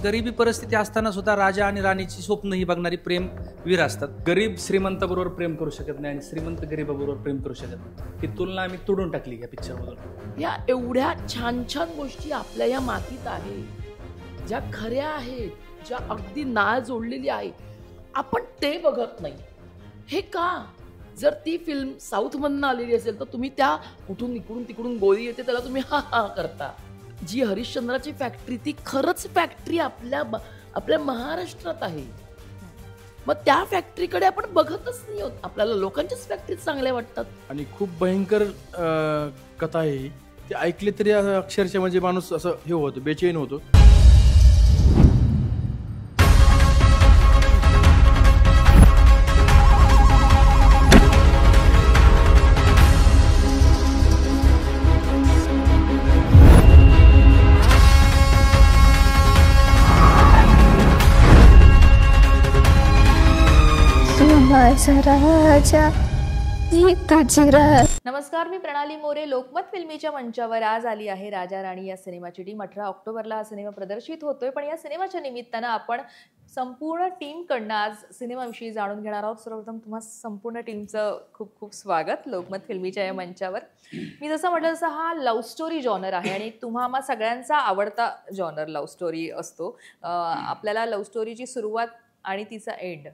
गरिबी परिस्थिती असताना सुद्धा राजा आणि राणीची स्वप्न ही बघणारी प्रेमवीर असतात. गरीब श्रीमंताबरोबर प्रेम करू शकत नाही आणि श्रीमंत गरीबाबरोबर प्रेम करू शकत नाही. ही तुलना आम्ही तोडून टाकली या पिक्चरमधून. या एवढ्या छान छान गोष्टी आपल्या या मातीत आहेत, ज्या खऱ्या आहेत, ज्या अगदी नाळ जोडलेली आहे, आपण ते बघत नाही. हे का? जर ती फिल्म साऊथ मधून आलेली असेल तर तुम्ही त्या कुठून इकडून तिकडून गोळी येते त्याला तुम्ही हा हा करता. जी हरिश्चंद्राची फॅक्टरी ती खरंच फॅक्टरी आपल्या महाराष्ट्रात आहे. मग त्या फॅक्टरीकडे आपण बघतच नाही होत. आपल्याला लोकांच्याच फॅक्टरीत चांगल्या वाटतात. आणि खूप भयंकर कथा आहे. ते ऐकले तरी अक्षरशः म्हणजे माणूस असं हे होतं, बेचैन होतो. नमस्कार, मी प्रणाली मोरे. लोकमत फिल्मीच्या मंचावर आज आली आहे राजा राणी या सिनेमाची टीम. 18 ऑक्टोबरला हा सिनेमा प्रदर्शित होतोय. पण या सिनेमाच्या निमित्तानं आपण संपूर्ण टीमकडनं आज सिनेमाविषयी जाणून घेणार आहोत. सर्वप्रथम तुम्हा संपूर्ण टीमचं खूप खूप स्वागत लोकमत फिल्मीच्या या मंचावर. मी जसं म्हटलं तसं हा लव्ह स्टोरी जॉनर आहे आणि तुम्हा सगळ्यांचा आवडता जॉनर लव्ह स्टोरी असतो. आपल्याला लव्ह स्टोरीची सुरुवात आणि तिचा एंड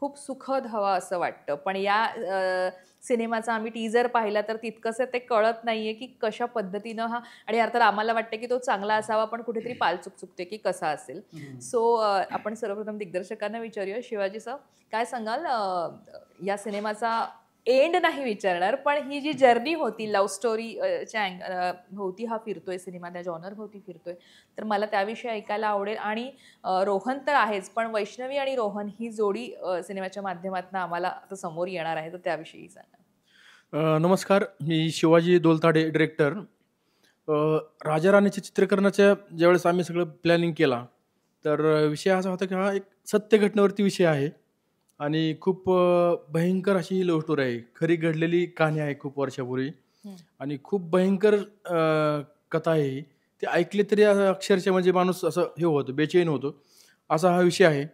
खूप सुखद हवा असं वाटतं. पण या सिनेमाचा आम्ही टीजर पाहिला तर तितकंसं ते कळत नाहीये की कशा पद्धतीनं हा, आणि अर्थात आम्हाला वाटतं की तो चांगला असावा पण कुठेतरी पालचूक चुकते की कसा असेल. सो आपण सर्वप्रथम दिग्दर्शकांना विचारूया. शिवाजी सर, काय सांगाल? या सिनेमाचा एंड नाही विचारणार, पण ही जी जर्नी होती लव्ह स्टोरीच्या भोवती हा फिरतोय सिनेमा, त्या जॉनर भोवती फिरतोय, तर मला त्याविषयी ऐकायला आवडेल. आणि रोहन तर आहेच, पण वैष्णवी आणि रोहन ही जोडी सिनेमाच्या माध्यमातून आम्हाला आता समोर येणार आहे, तर त्याविषयी सांगा. नमस्कार, मी शिवाजी दोलताडे, डिरेक्टर. राजा राणीच्या चित्रीकरणाच्या ज्यावेळेस आम्ही सगळं प्लॅनिंग केला तर विषय असा होता की हा एक सत्य घटनेवरती विषय आहे आणि खूप भयंकर अशी ही लव्ह स्टोरी आहे. खरी घडलेली कहाणी आहे खूप वर्षापूर्वी आणि खूप भयंकर कथा आहे. ते ऐकले तरी अक्षरशः म्हणजे माणूस असं हे होतं, बेचैन होतो. असा हा विषय आहे.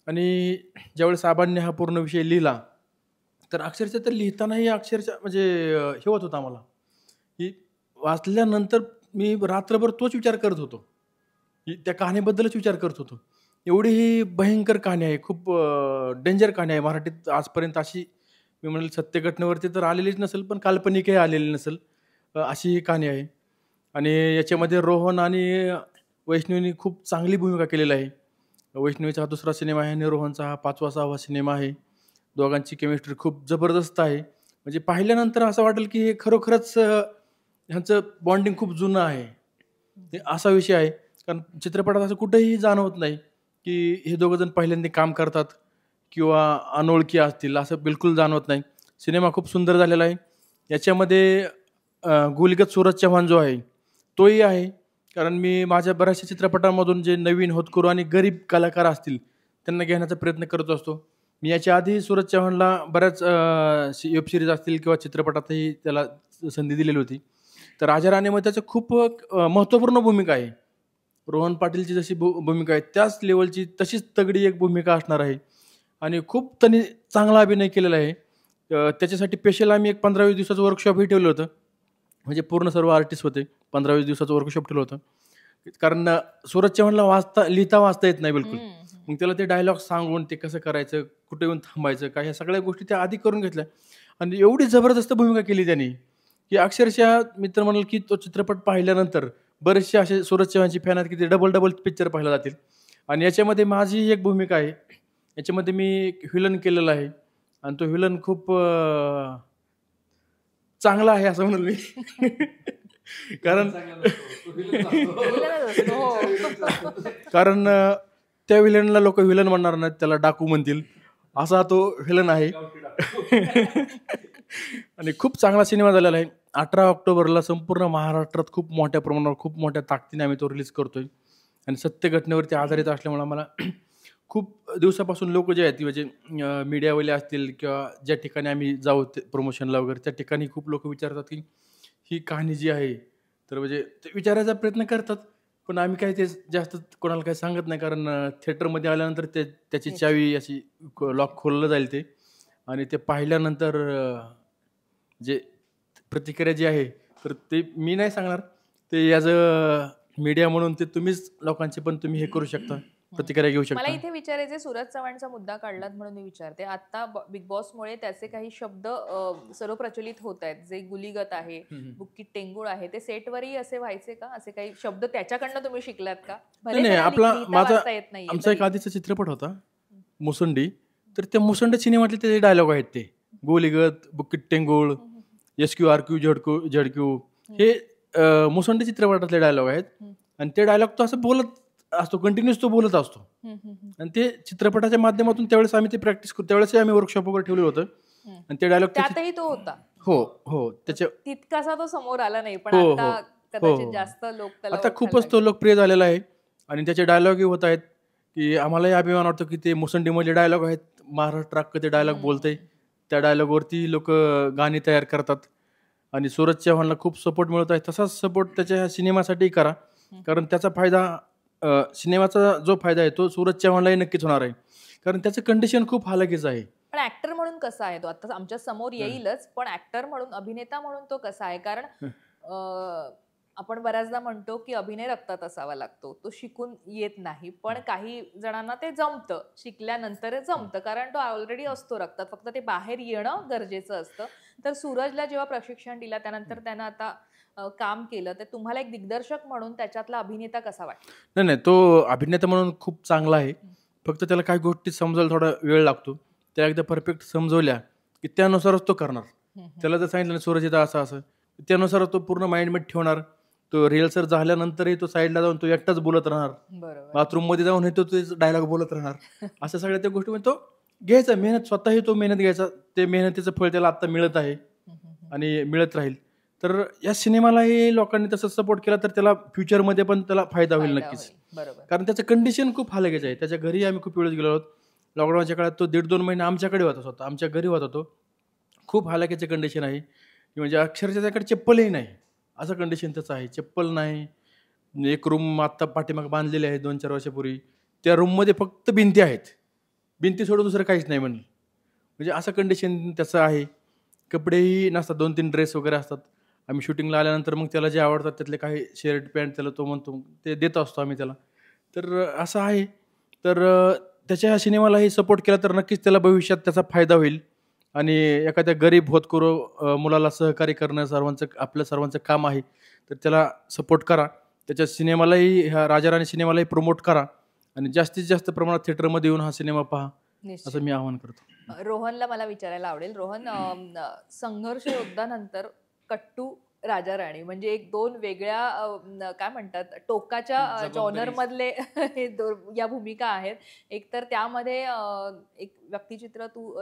आणि ज्यावेळेस साहेबांनी हा पूर्ण विषय लिहिला तर अक्षरशः तर लिहितानाही अक्षरशः म्हणजे हे होत होतं आम्हाला की वाचल्यानंतर मी रात्रभर तोच विचार करत होतो, की त्या कहाणीबद्दलच विचार करत होतो. एवढी ही भयंकर कहाणी आहे, खूप डेंजर कहाणी आहे. मराठीत आजपर्यंत अशी मी म्हणेल सत्य घटनेवरती तर आलेलीच नसेल, पण काल्पनिकही आलेली नसेल, अशी ही कहाणी आहे. आणि याच्यामध्ये रोहन आणि वैष्णवीने खूप चांगली भूमिका केलेली आहे. वैष्णवीचा हा दुसरा सिनेमा आहे आणि रोहनचा हा 5वा-6वा सिनेमा आहे. दोघांची केमिस्ट्री खूप जबरदस्त आहे. म्हणजे पाहिल्यानंतर असं वाटेल की हे खरोखरच ह्यांचं बॉन्डिंग खूप जुनं आहे. हे असा विषय आहे. कारण चित्रपटात असं कुठेही जाणवत नाही की हे दोघंजण पहिल्यांदा काम करतात किंवा अनोळखी असतील, असं बिलकुल जाणवत नाही. सिनेमा खूप सुंदर झालेला आहे. याच्यामध्ये गुलगत सूरज चव्हाण जो आहे तोही आहे. कारण मी माझ्या बऱ्याचशा चित्रपटांमधून जे नवीन होतकरू आणि गरीब कलाकार असतील त्यांना घेण्याचा प्रयत्न करत असतो. मी याच्या आधी सूरज चव्हाणला बऱ्याच वेब सिरीज असतील किंवा चित्रपटातही त्याला संधी दिलेली होती. तर राजा राणीमध्ये त्याचं खूप महत्त्वपूर्ण भूमिका आहे. रोहन पाटीलची जशी भूमिका आहे त्याच लेवलची तशीच तगडी एक भूमिका असणार आहे. आणि खूप त्यांनी चांगला अभिनय केलेला आहे. त्याच्यासाठी स्पेशल आम्ही एक 15-20 दिवसाचं वर्कशॉपही ठेवलं होतं. म्हणजे पूर्ण सर्व आर्टिस्ट होते. 15-20 दिवसाचं वर्कशॉप ठेवलं होतं. कारण सूरज चव्हाणला लिहिता वाचता येत नाही बिलकुल. मग त्याला ते डायलॉग सांगून ते कसं करायचं, कुठे येऊन थांबायचं, काय, ह्या सगळ्या गोष्टी त्या आधी करून घेतल्या. आणि एवढी जबरदस्त भूमिका केली त्यांनी की अक्षरशः मित्र म्हणाल की तो चित्रपट पाहिल्यानंतर बरेचसे असे सूरज चव्हाणचे फॅन आहेत की ते डबल पिक्चर पाहायला जातील. आणि याच्यामध्ये माझी एक भूमिका आहे. याच्यामध्ये मी एक व्हिलन केलेला आहे आणि तो व्हिलन खूप चांगला आहे असं म्हणून मी कारण त्या व्हिलनला लोक व्हिलन म्हणणार नाहीत, त्याला डाकू म्हणतील, असा तो व्हिलन आहे. आणि खूप चांगला सिनेमा झालेला आहे. 18 ऑक्टोबरला संपूर्ण महाराष्ट्रात खूप मोठ्या प्रमाणावर खूप मोठ्या ताकदीने आम्ही तो रिलीज करतोय. आणि सत्य घटनेवरती आधारित असल्यामुळे आम्हाला खूप दिवसापासून लोक जे आहेत म्हणजे मीडियावाले असतील किंवा ज्या ठिकाणी आम्ही जाऊ प्रमोशनला वगैरे त्या ठिकाणी खूप लोक विचारतात की ही कहाणी जी आहे तर म्हणजे ते विचारायचा प्रयत्न करतात. पण आम्ही काही ते जास्त कोणाला काही सांगत नाही, कारण थिएटरमध्ये आल्यानंतर त्याची चावी अशी लॉक खोललं जाईल ते, आणि ते पाहिल्यानंतर जे प्रतिक्रिया जी आहे तर ते मी नाही सांगणार, ते ॲज अ मीडिया म्हणून ते तुम्हीच लोकांचे पण तुम्ही हे करू शकता, प्रतिक्रिया घेऊ मला शकता. इथे विचारायचे, सूरज चव्हाणचा मुद्दा काढलात म्हणून मी विचारते, आता बिग बॉसमुळे त्याचे काही शब्द सर्व प्रचलित होत आहेत, जे गुलीगत आहे, बुक्की टेंगुळ आहे, ते सेटवरही असे व्हायचे का? असे काही शब्द त्याच्याकडनं तुम्ही शिकलात का? भले नाही, त्याला आपला लिहिता माझा वाचता येत नाहीये आमचा एक तरी. आधीचा चित्रपट होता मुसंडी, तर त्या मुसंडी सिनेमातले ते डायलॉग आहेत, ते गोलीगत, बुक्कीट टेंगुळ, SQRQ झडक्यू, हे मुसंडी चित्रपटातले डायलॉग आहेत. आणि ते डायलॉग तो असं बोलत असतो, कंटिन्युअस तो बोलत असतो. आणि ते चित्रपटाच्या माध्यमातून त्यावेळेस आम्ही ते प्रॅक्टिस करतो, त्यावेळेस आम्ही वर्कशॉप वगैरे ठेवलेलं होतं. आणि ते डायलॉग त्यातही तो होता. हो हो, त्याच्या तितकासा तो समोर आला नाही, पण हो, आता हो. कदाचित हो. जास्त लोक त्याला आता ओळखायला खूपच तो लोकप्रिय झालेला आहे. आणि त्याचे डायलॉगही होत आहेत, की आम्हालाही अभिमान वाटतो की ते मुसंडीमधले डायलॉग आहेत, महाराष्ट्र अख्खं ते डायलॉग बोलतंय, त्या डायलॉगवरती लोक गाणी तयार करतात. आणि सूरज चव्हाणला खूप सपोर्ट मिळत आहे. तसाच सपोर्ट त्याच्या ह्या सिनेमासाठी करा, कारण त्याचा फायदा, सिनेमाचा जो फायदा आहे तो सूरज चव्हाणलाही नक्कीच होणार आहे, कारण त्याचं कंडिशन खूप हालाकीचं आहे. पण ऍक्टर म्हणून कसा आहे तो? आता आमच्या समोर येईलच, पण ऍक्टर म्हणून, अभिनेता म्हणून तो कसा आहे? कारण आपण बऱ्याचदा म्हणतो की अभिनय रक्तात असावा लागतो, तो शिकून येत नाही, पण काही जणांना ते जमतं, शिकल्यानंतर जमतं, कारण तो ऑलरेडी असतो रक्तात, फक्त ते बाहेर येणं गरजेचं असतं. तर सूरजला जेव्हा प्रशिक्षण दिला, त्यानंतर त्यानं आता काम केलं, तर तुम्हाला एक दिग्दर्शक म्हणून त्याच्यातला अभिनेता कसा वाटतो? नाही, तो अभिनेता म्हणून खूप चांगला आहे, फक्त त्याला काही गोष्टी समजायला थोडा वेळ लागतो. त्या एकदा परफेक्ट समजवल्या की त्यानुसारच तो करणार. त्याला जर सांगितलं ना सूरज इथं असं असं, त्यानुसार तो पूर्ण माइंडमध्ये ठेवणार. तो रिहर्सल झाल्यानंतरही तो साईडला जाऊन तो एकटाच बोलत राहणार, बरोबर. बाथरूममध्ये जाऊन तो डायलॉग बोलत राहणार. अशा सगळ्या त्या गोष्टी तो घ्यायचा, मेहनत, स्वतःही तो मेहनत घ्यायचा. ते मेहनतीचं फळ त्याला आता मिळत आहे आणि मिळत राहील. तर या सिनेमालाही लोकांनी तसं सपोर्ट केला तर त्याला फ्युचरमध्ये पण त्याला फायदा होईल नक्कीच. बरोबर. कारण त्याचं कंडिशन खूप हालाकीचं आहे. त्याच्या घरी आम्ही खूप वेळेस गेलो आहोत. लॉकडाऊनच्या काळात तो 1.5-2 महिने आमच्याकडे होता, स्वतः आमच्या घरी होता. तो खूप हालाकीचं कंडिशन आहे, म्हणजे अक्षरशः त्याकडे चप्पलही नाही, असं कंडिशन त्याचं आहे. चप्पल नाही. एक रूम आत्ता पाठीमाग बांधलेली आहे 2-4 वर्षापूर्वी, त्या रूममध्ये फक्त भिंती आहेत, भिंती सोडून दुसरं काहीच नाही म्हणलं. म्हणजे असं कंडिशन त्याचं आहे. कपडेही नसतात, 2-3 ड्रेस वगैरे असतात. आम्ही शूटिंगला आल्यानंतर मग त्याला जे आवडतात त्यातले काही शर्ट पॅन्ट त्याला तो म्हणतो ते देत असतो आम्ही त्याला. तर असं आहे. तर त्याच्या सिनेमालाही सपोर्ट केला तर नक्कीच त्याला भविष्यात त्याचा फायदा होईल. आणि एखाद्या गरीब होतकरू मुलाला सहकार्य करणं आपल्या सर्वांचं काम आहे, तर त्याला सपोर्ट करा. त्याच्या सिनेमालाही, ह्या राजा राणी सिनेमालाही प्रमोट करा आणि जास्तीत जास्त प्रमाणात थिएटरमध्ये येऊन हा सिनेमा पहा, असं मी आवाहन करतो. रोहनला मला विचारायला आवडेल. रोहन, संघर्ष योद्धानंतर कट्टू राजा राणी म्हणजे एक दोन वेगळ्या काय म्हणतात टोकाच्या जॉनर मधले या भूमिका आहेत. एक तर त्यामध्ये एक व्यक्तिचित्र तू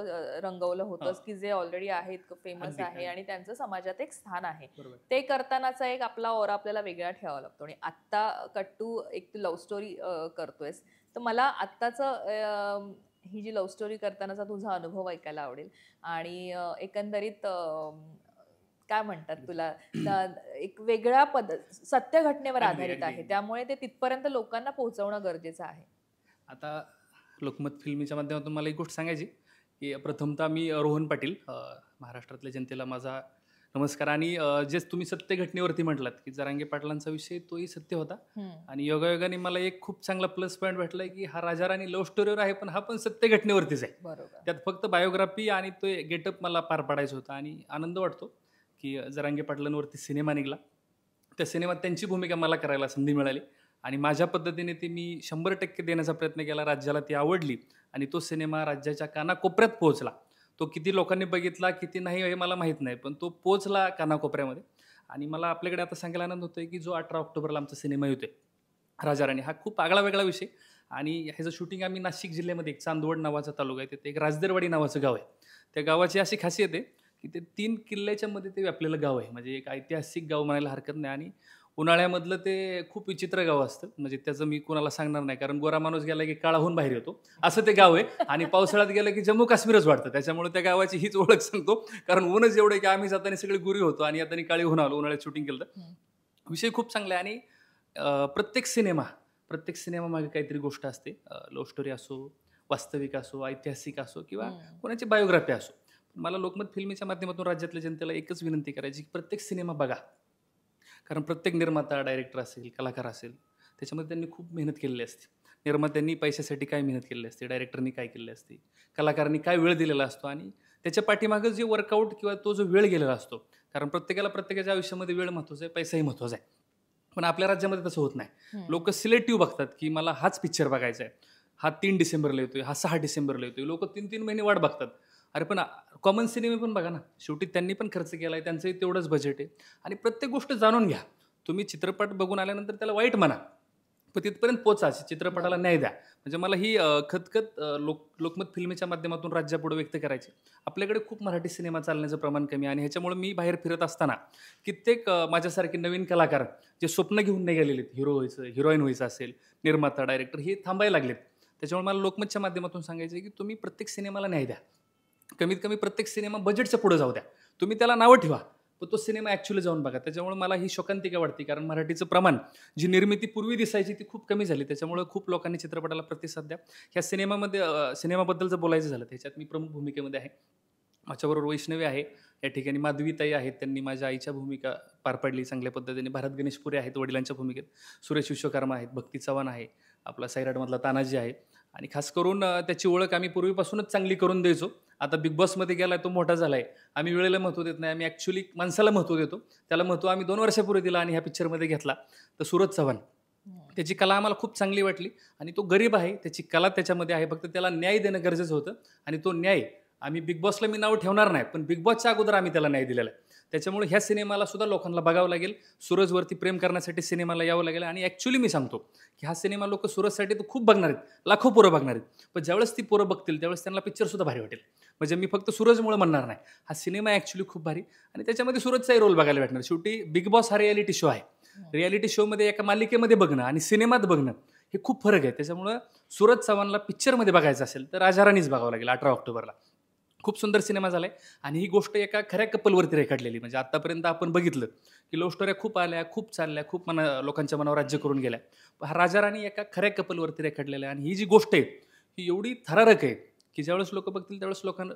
रंगवलं होतंस की जे ऑलरेडी आहे, इतकं फेमस आहे आणि त्यांचं समाजात एक स्थान आहे. ते करतानाचा एक आपला ओरा आपल्याला वेगळा ठेवावा लागतो. आणि आत्ता कट्टू एक तू लव्ह स्टोरी करतोयस, तर मला आत्ताचं ही जी लव्ह स्टोरी करतानाचा तुझा अनुभव ऐकायला आवडेल. आणि एकंदरीत काय म्हणतात तुला, एक वेगळ्या सत्य घटनेवर आधारित आहे, त्यामुळे ते तिथपर्यंत लोकांना पोहोचवणं गरजेचं आहे. आता लोकमत फिल्मीच्या माध्यमातून मला एक गोष्ट सांगायची की प्रथमतः मी रोहन पाटील, महाराष्ट्रातल्या जनतेला माझा नमस्कार. आणि जे तुम्ही सत्य घटनेवरती म्हटलात की जरांगे पाटलांचा विषय तोही सत्य होता. आणि योगायोगाने मला एक खूप चांगला प्लस पॉईंट भेटलाय की हा राजा राणी लव्ह स्टोरीवर आहे, पण हा पण सत्य घटनेवरतीच आहे. बरोबर. त्यात फक्त बायोग्राफी आणि तो गेटअप मला पार पाडायचा होता. आणि आनंद वाटतो की जरांगे पाटलांवरती सिनेमा निघाला, त्या सिनेमात त्यांची भूमिका मला करायला संधी मिळाली आणि माझ्या पद्धतीने ती मी 100% देण्याचा प्रयत्न केला. राज्याला ती आवडली आणि तो सिनेमा राज्याच्या कानाकोपऱ्यात पोहोचला. तो किती लोकांनी बघितला किती नाही हे मला माहीत नाही, पण तो पोहोचला कानाकोपऱ्यामध्ये. आणि मला आपल्याकडे आता सांगायला आनंद होतोय की जो 18 ऑक्टोबरला आमचा सिनेमा येतोय राजा राणी, हा खूप आगळा वेगळा विषय. आणि ह्याचं शूटिंग आम्ही नाशिक जिल्ह्यामध्ये एक चांदवड नावाचा तालुका आहे, तिथे एक राजदरवाडी नावाचं गाव आहे. त्या गावाची अशी खासियत आहे की ते 3 किल्ल्याच्या मध्ये ते व्यापलेलं गाव आहे, म्हणजे एक ऐतिहासिक गाव म्हणायला हरकत नाही. आणि उन्हाळ्यामधलं ते खूप विचित्र गाव असतं, म्हणजे त्याचं मी कोणाला सांगणार नाही, कारण गोरा माणूस गेला की काळाहून बाहेर येतो असं ते गाव आहे. आणि पावसाळ्यात गेलं की जम्मू काश्मीरच वाटतं, त्याच्यामुळे त्या गावाची हीच ओळख सांगतो. कारण ऊनच एवढं की आम्ही जाताना सगळे गुरी होतो आणि आता काळी होऊन आलो, उन्हाळ्यात शूटिंग केलं. तर विषय खूप चांगला आहे. आणि प्रत्येक सिनेमा मागे काहीतरी गोष्ट असते. लव्ह स्टोरी असो, वास्तविक असो, ऐतिहासिक असो किंवा कोणाची बायोग्राफी असो. मला लोकमत फिल्मीच्या माध्यमातून राज्यातल्या जनतेला एकच विनंती करायची की प्रत्येक सिनेमा बघा. कारण प्रत्येक निर्माता, डायरेक्टर असेल, कलाकार असेल, त्याच्यामध्ये त्यांनी खूप मेहनत केलेली असते. निर्मात्यांनी पैशासाठी काय मेहनत केलेली असते, डायरेक्टरनी काय केलेली असते, कलाकारांनी काय वेळ दिलेला असतो आणि त्याच्या पाठीमागं जे वर्कआउट किंवा तो जो वेळ गेलेला असतो. कारण प्रत्येकाच्या आयुष्यामध्ये वेळ महत्त्वाचा आहे, पैसाही महत्त्वाचा आहे. पण आपल्या राज्यामध्ये तसं होत नाही. लोक सिलेक्टिव्ह बघतात की मला हाच पिक्चर बघायचा आहे, हा 3 डिसेंबरला येतोय, हा 6 डिसेंबरला येतोय. लोक 3-3 महिने वाट बघतात. अरे पण कॉमन सिनेमे पण बघा ना, शेवटी त्यांनी पण खर्च केला आहे, त्यांचंही तेवढंच बजेट आहे. आणि प्रत्येक गोष्ट जाणून घ्या. तुम्ही चित्रपट बघून आल्यानंतर त्याला वाईट म्हणा, पण तिथपर्यंत पोचा, चित्रपटाला न्याय द्या. म्हणजे मला ही खतखत लोकमत फिल्मीच्या माध्यमातून राज्यापुढे व्यक्त करायची. आपल्याकडे खूप मराठी सिनेमा चालण्याचं प्रमाण कमी आहे आणि ह्याच्यामुळे मी बाहेर फिरत असताना कित्येक माझ्यासारखे नवीन कलाकार जे स्वप्न घेऊन नाही गेलेले, हिरो व्हायचं, हिरोईन व्हायचं असेल, निर्माता, डायरेक्टर, हे थांबायला लागलेत. त्याच्यामुळे मला लोकमतच्या माध्यमातून सांगायचं आहे की तुम्ही प्रत्येक सिनेमाला न्याय द्या. कमीत कमी प्रत्येक सिनेमा बजेटच्या पुढे जाऊ द्या. तुम्ही त्याला नावं ठेवा, पण तो सिनेमा ॲक्च्युअली जाऊन बघा. त्याच्यामुळे मला ही शोकांतिका वाटते, कारण मराठीचं प्रमाण, जी निर्मिती पूर्वी दिसायची ती खूप कमी झाली. त्याच्यामुळे खूप लोकांनी चित्रपटाला प्रतिसाद द्या. ह्या सिनेमाबद्दल जर बोलायचं झालं, त्याच्यात मी प्रमुख भूमिकेमध्ये आहे. माझ्याबरोबर वैष्णवी आहे, या ठिकाणी माधवीताई आहेत, त्यांनी माझ्या आईच्या भूमिका पार पाडली चांगल्या पद्धतीने. भारत गणेशपुरे आहेत वडिलांच्या भूमिकेत, सुरेश विश्वकर्मा आहेत, भक्ती चव्हाण आहे, आपला सैराटमधला तानाजी आहे. आणि खास करून त्याची ओळख आम्ही पूर्वीपासूनच चांगली करून द्यायचो. आता बिग बॉसमध्ये गेला, तो मोठा झाला आहे. आम्ही वेळेला महत्त्व देत नाही, आम्ही ॲक्च्युली माणसाला महत्त्व देतो. त्याला महत्त्व आम्ही 2 वर्षापूर्वी दिला आणि ह्या पिक्चरमध्ये घेतला. तर सूरज चव्हाण, त्याची कला आम्हाला खूप चांगली वाटली आणि तो गरीब आहे, त्याची कला त्याच्यामध्ये आहे, फक्त त्याला न्याय देणं गरजेचं होतं. आणि तो न्याय आम्ही बिग बॉसला मी नाव ठेवणार नाही, पण बिग बॉसच्या अगोदर आम्ही त्याला न्याय दिलेला आहे. त्याच्यामुळे ह्या सिनेमाला सुद्धा लोकांना बघावं लागेल. सूरजवरती प्रेम करण्यासाठी सिनेमाला यावं लागेल. आणि ॲक्च्युली मी सांगतो की हा सिनेमा लोक सूरजसाठी तर खूप बघणार आहेत, लाखो पोरं बघणार आहेत. पण ज्यावेळेस ती पोरं बघतील त्यावेळेस त्यांना पिक्चरसुद्धा भारी वाटेल. म्हणजे मी फक्त सूरजमुळे म्हणणार नाही, हा सिनेमा ॲक्च्युली खूप भारी आणि त्याच्यामध्ये सूरजचाही रोल बघायला भेटणार. शेवटी बिग बॉस हा रियालिटी शो आहे. रियालिटी शोमध्ये एका मालिकेमध्ये बघणं आणि सिनेमात बघणं हे खूप फरक आहे. त्याच्यामुळं सूरज चव्हाणला पिक्चरमध्ये बघायचं असेल तर राजा राणीच बघावं लागेल 18 ऑक्टोबरला. खूप सुंदर सिनेमा झाला आहे आणि ही गोष्ट एका खऱ्या कपलवरती रेखाटलेली. म्हणजे आत्तापर्यंत आपण बघितलं की लव्ह स्टोऱ्या खूप आल्या, खूप चालल्या, खूप लोकांच्या मनावर राज्य करून गेल्या. हा राजा राणी एका खऱ्या कपलवरती रेखाटलेला आहे. आणि ही जी गोष्ट आहे ही एवढी थरारक आहे की ज्यावेळेस लोक बघतील त्यावेळेस लोकांना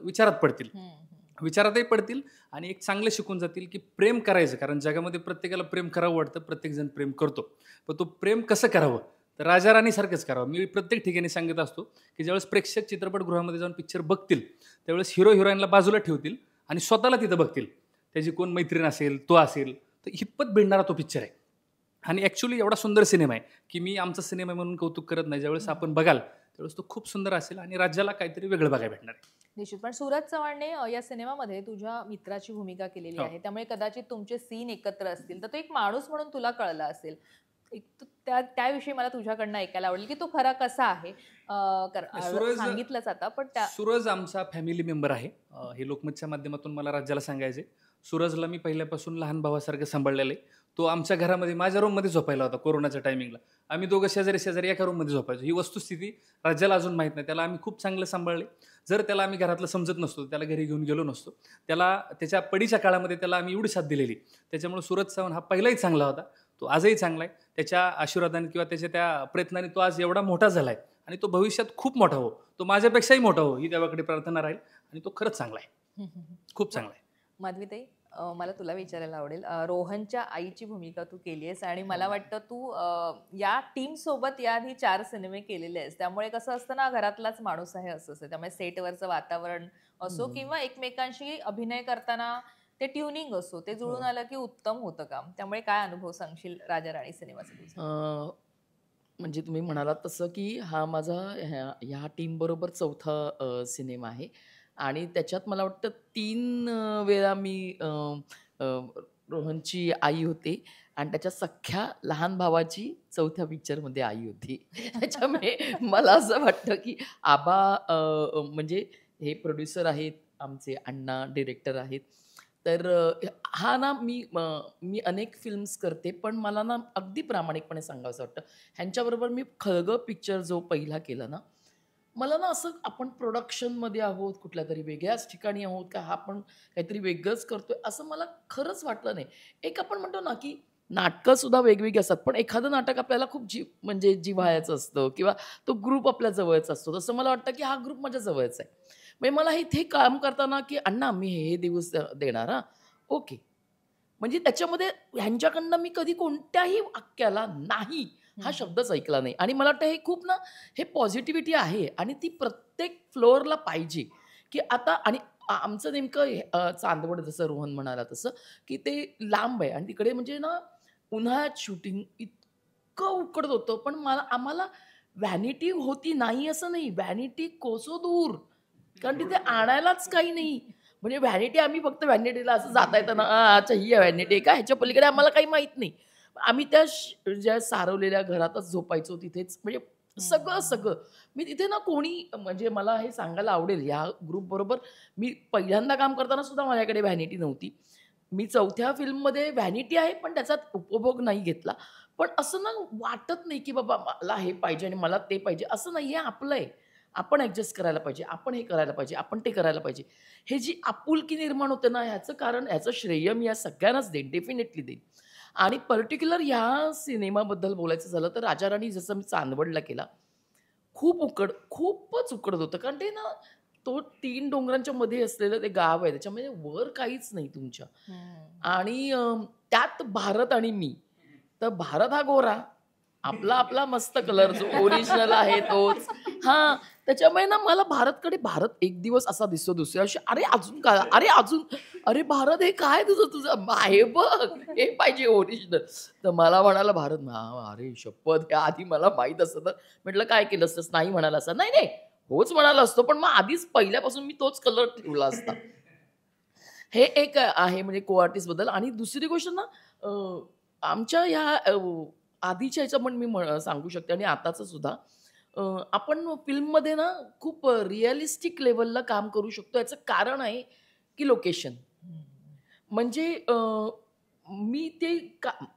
विचारातही पडतील आणि एक चांगलं शिकून जातील की प्रेम करायचं. कारण जगामध्ये प्रत्येकाला प्रेम करावं वाटतं, प्रत्येकजण प्रेम करतो, पण तो प्रेम कसं करावं तर राजा राणीसारखंच करावं. मी प्रत्येक ठिकाणी सांगत असतो की ज्यावेळेस प्रेक्षक चित्रपटगृहामध्ये जाऊन पिक्चर बघतील त्यावेळेस हिरो हिरोईनला बाजूला ठेवतील आणि स्वतःला तिथं बघतील. त्याची कोण मैत्रीण असेल, तो असेल, तर हितपत भिडणारा तो पिक्चर आहे. आणि ॲक्च्युली एवढा सुंदर सिनेमा आहे की मी आमचा सिनेमा म्हणून कौतुक करत नाही. ज्यावेळेस आपण बघाल त्यावेळेस तो खूप सुंदर असेल आणि राज्याला काहीतरी वेगळं बघायला भेटणार आहे. निश्चित. पण सूरज चव्हाणने या सिनेमामध्ये तुझ्या मित्राची भूमिका केलेली आहे, त्यामुळे कदाचित तुमचे सीन एकत्र असतील, तर तो एक माणूस म्हणून तुला कळला असेल. त्याविषयी मला तुझ्याकडनं ऐकायला आवडेल की तो खरा कसा आहे. सांगितलंच आता, पण सूरज आमचा फॅमिली मेंबर आहे. हे लोकमतच्या माध्यमातून मला राज्याला सांगायचे. सूरजला मी पहिल्यापासून लहान भावासारखं सांभाळलेलं आहे. तो आमच्या घरामध्ये माझ्या रूममध्ये झोपायला होता कोरोनाच्या टायमिंगला. आम्ही दोघं शेजारी एका रूममध्ये झोपायचो. ही वस्तुस्थिती राज्याला अजून माहीत नाही. त्याला आम्ही खूप चांगलं सांभाळले. जर त्याला आम्ही घरातलं समजत नसतो, त्याला घरी घेऊन गेलो नसतो, त्याला त्याच्या पडीच्या काळामध्ये त्याला आम्ही एवढी साथ दिलेली. त्याच्यामुळे सूरज चव्हाण हा पहिलाही चांगला होता, तो आजही चांगला आहे. त्याच्या आशीर्वादाने किंवा त्याच्या त्या प्रयत्नाने तो आज एवढा मोठा झाला आहे आणि तो भविष्यात खूप मोठा हो, तो माझ्यापेक्षाही मोठा हो, ही देवाकडे प्रार्थना राहील. आणि तो खरंच चांगला आहे, खूप चांगला आहे. माधवीताई, मला तुला विचारायला आवडेल, रोहनच्या आईची भूमिका तू केली आहेस आणि मला वाटतं तू या टीम सोबत याआधी 4 सिनेमे केलेले आहेस. त्यामुळे कसं असतं ना, घरातलाच माणूस आहे असं असतं. त्यामुळे सेटवरचं वातावरण असो किंवा एकमेकांशी अभिनय करताना ते ट्युनिंग असो, ते जुळून आलं की उत्तम होतं काम. त्यामुळे काय अनुभव सांगशील राजा राणी सिनेमाचा? म्हणजे तुम्ही म्हणालात तसं की हा माझा ह्या टीम बरोबर 4था सिनेमा आहे आणि त्याच्यात मला वाटतं 3 वेळा मी रोहनची आई होते आणि त्याच्या सख्ख्या लहान भावाची 4थ्या पिक्चरमध्ये आई होती. त्याच्यामुळे मला असं वाटतं की आबा म्हणजे हे प्रोड्युसर आहेत, आमचे अण्णा डिरेक्टर आहेत. तर हा ना मी अनेक फिल्म्स करते, पण मला ना अगदी प्रामाणिकपणे सांगावंसं वाटतं, ह्यांच्याबरोबर मी खळगं पिक्चर जो पहिला केला ना, मला ना असं आपण प्रोडक्शनमध्ये आहोत, कुठल्या तरी वेगळ्याच ठिकाणी आहोत का, हा आपण काहीतरी वेगळंच करतोय असं मला खरंच वाटलं नाही. एक आपण म्हणतो ना की नाटकं सुद्धा वेगवेगळी असतात, पण एखादं नाटक आपल्याला खूप म्हणजे जिव्हाळ्याचं असतं किंवा तो ग्रुप आपल्या जवळचा असतो. तसं मला वाटतं की हा ग्रुप माझ्या जवळचा आहे. म्हणजे मला इथे काम करताना की अण्णा मी हे दिवस देणार हां. ओके. म्हणजे त्याच्यामध्ये ह्यांच्याकडनं मी कधी कोणत्याही वाक्याला नाही हा शब्दच ऐकला नाही. आणि मला वाटतं हे खूप ना हे पॉझिटिव्हिटी आहे आणि ती प्रत्येक फ्लोअरला पाहिजे, की आता आणि आमचं नेमकं चांदवड जसं रोहन म्हणाला तसं, की ते लांब आहे आणि तिकडे म्हणजे ना उन्हाळ्यात शूटिंग इतकं उकडत होतं. पण आम्हाला व्हॅनिटी होती नाही असं नाही. व्हॅनिटी कोसो दूर. कारण तिथे आणायलाच काही नाही. म्हणजे व्हॅनिटी आम्ही फक्त व्हॅनिटीला असं जाता येताना अच्छा ही व्हॅनिटी आहे का? ह्याच्या पलीकडे आम्हाला काही माहीत नाही. आम्ही त्या ज्या सारवलेल्या घरातच झोपायचो तिथेच म्हणजे सगळं. मी तिथे ना कोणी म्हणजे मला हे सांगायला आवडेल या ग्रुपबरोबर मी पहिल्यांदा काम करताना सुद्धा माझ्याकडे व्हॅनिटी नव्हती. मी 4थ्या फिल्ममध्ये व्हॅनिटी आहे, पण त्याचा उपभोग नाही घेतला. पण असं ना वाटत नाही, की बाबा मला हे पाहिजे आणि मला ते पाहिजे. असं नाही, हे आपलं आहे. आपण ॲडजस्ट करायला पाहिजे. आपण हे करायला पाहिजे. आपण ते करायला पाहिजे. हे जी आपुलकी निर्माण होते ना, ह्याचं कारण ह्याचं श्रेय मी या सगळ्यांनाच देईन, डेफिनेटली देईन. आणि पर्टिक्युलर ह्या सिनेमाबद्दल बोलायचं झालं तर राजा राणी जसं मी चांदवडला केला, खूपच उकडत होतं. कारण ते ना तो 3 डोंगरांच्या मध्ये असलेलं ते गाव आहे. त्याच्यामध्ये वर काहीच नाही तुमच्या. आणि त्यात भारत आणि मी. तर भारत हा गोरा, आपला मस्त कलर जो ओरिजिनल आहे तोच. हां, त्याच्यामुळे ना मला भारत एक दिवस असा दिसतो, दुसऱ्या दिवशी अरे अजून काय? अरे अजून अरे भारत हे काय तुझं आहे बघ, हे पाहिजे ओरिजिनल. तर मला म्हणाला भारत अरे शपथ! हे आधी मला माहीत असतं तर म्हटलं काय केलं असतंस? नाही म्हणाला असता. नाही, होच म्हणाला असतो, पण मग आधीच पहिल्यापासून मी तोच कलर ठेवला असता. हे एक आहे म्हणजे को आर्टिस्टबद्दल. आणि दुसरी गोष्ट ना आमच्या ह्या आधीच्या ह्याचं पण मी सांगू शकते आणि आताचं सुद्धा आपण फिल्ममध्ये ना खूप रिअलिस्टिक लेव्हलला काम करू शकतो. याचं कारण आहे की लोकेशन. म्हणजे मी ते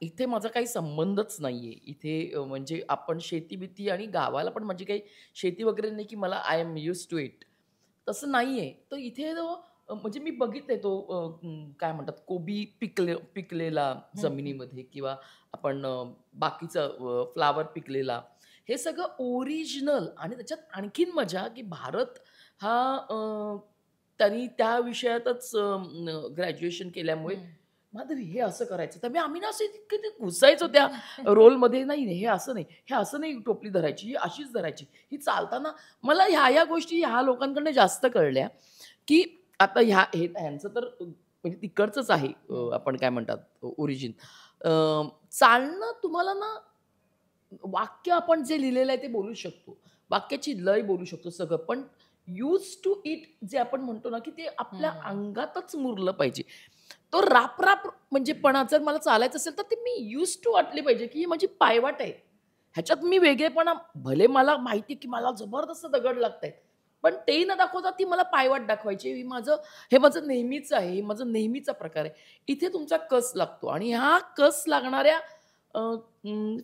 इथे माझा काही संबंधच नाहीये. इथे म्हणजे आपण शेती-बिती आणि गावाला पण माझी काही शेती वगैरे नाही की मला I am used to it. तसं नाहीये. तर इथे म्हणजे मी बघितलंय तो काय म्हणतात कोबी पिकलेला जमिनीमध्ये किंवा आपण बाकीचं फ्लॉवर पिकलेला. हे सगळं ओरिजिनल आणि त्याच्यात आणखीन मजा की भारत हा त्यांनी त्या विषयातच ग्रॅज्युएशन केल्यामुळे माधवी हे असं करायचं. तर आम्ही ना असे किती घुसायचो त्या रोलमध्ये. नाही, हे असं नाही, हे असं नाही टोपली धरायची, ही अशीच धरायची. ही चालताना मला ह्या गोष्टी ह्या लोकांकडनं जास्त कळल्या, की आता ह्यांचं तर म्हणजे तिकडचंच आहे आपण काय म्हणतात ओरिजिन. चालणं तुम्हाला ना वाक्य आपण जे लिहिलेलं आहे ते बोलू शकतो. वाक्याची लय बोलू शकतो सगळं. पण यूज टू इट जे आपण म्हणतो ना, की ते आपल्या अंगातच मुरलं पाहिजे. तो राप म्हणजे जर मला चालायचं असेल तर ते मी यूज टू वाटले पाहिजे, की ही माझी पायवाट आहे. ह्याच्यात मी वेगळेपणा भले मला माहिती की मला जबरदस्त दगड लागतायत. पण ते न दाखवता ती मला पायवाट दाखवायची. हे माझं नेहमीच आहे. हे माझं नेहमीचा प्रकार आहे. इथे तुमचा कस लागतो आणि ह्या कस लागणाऱ्या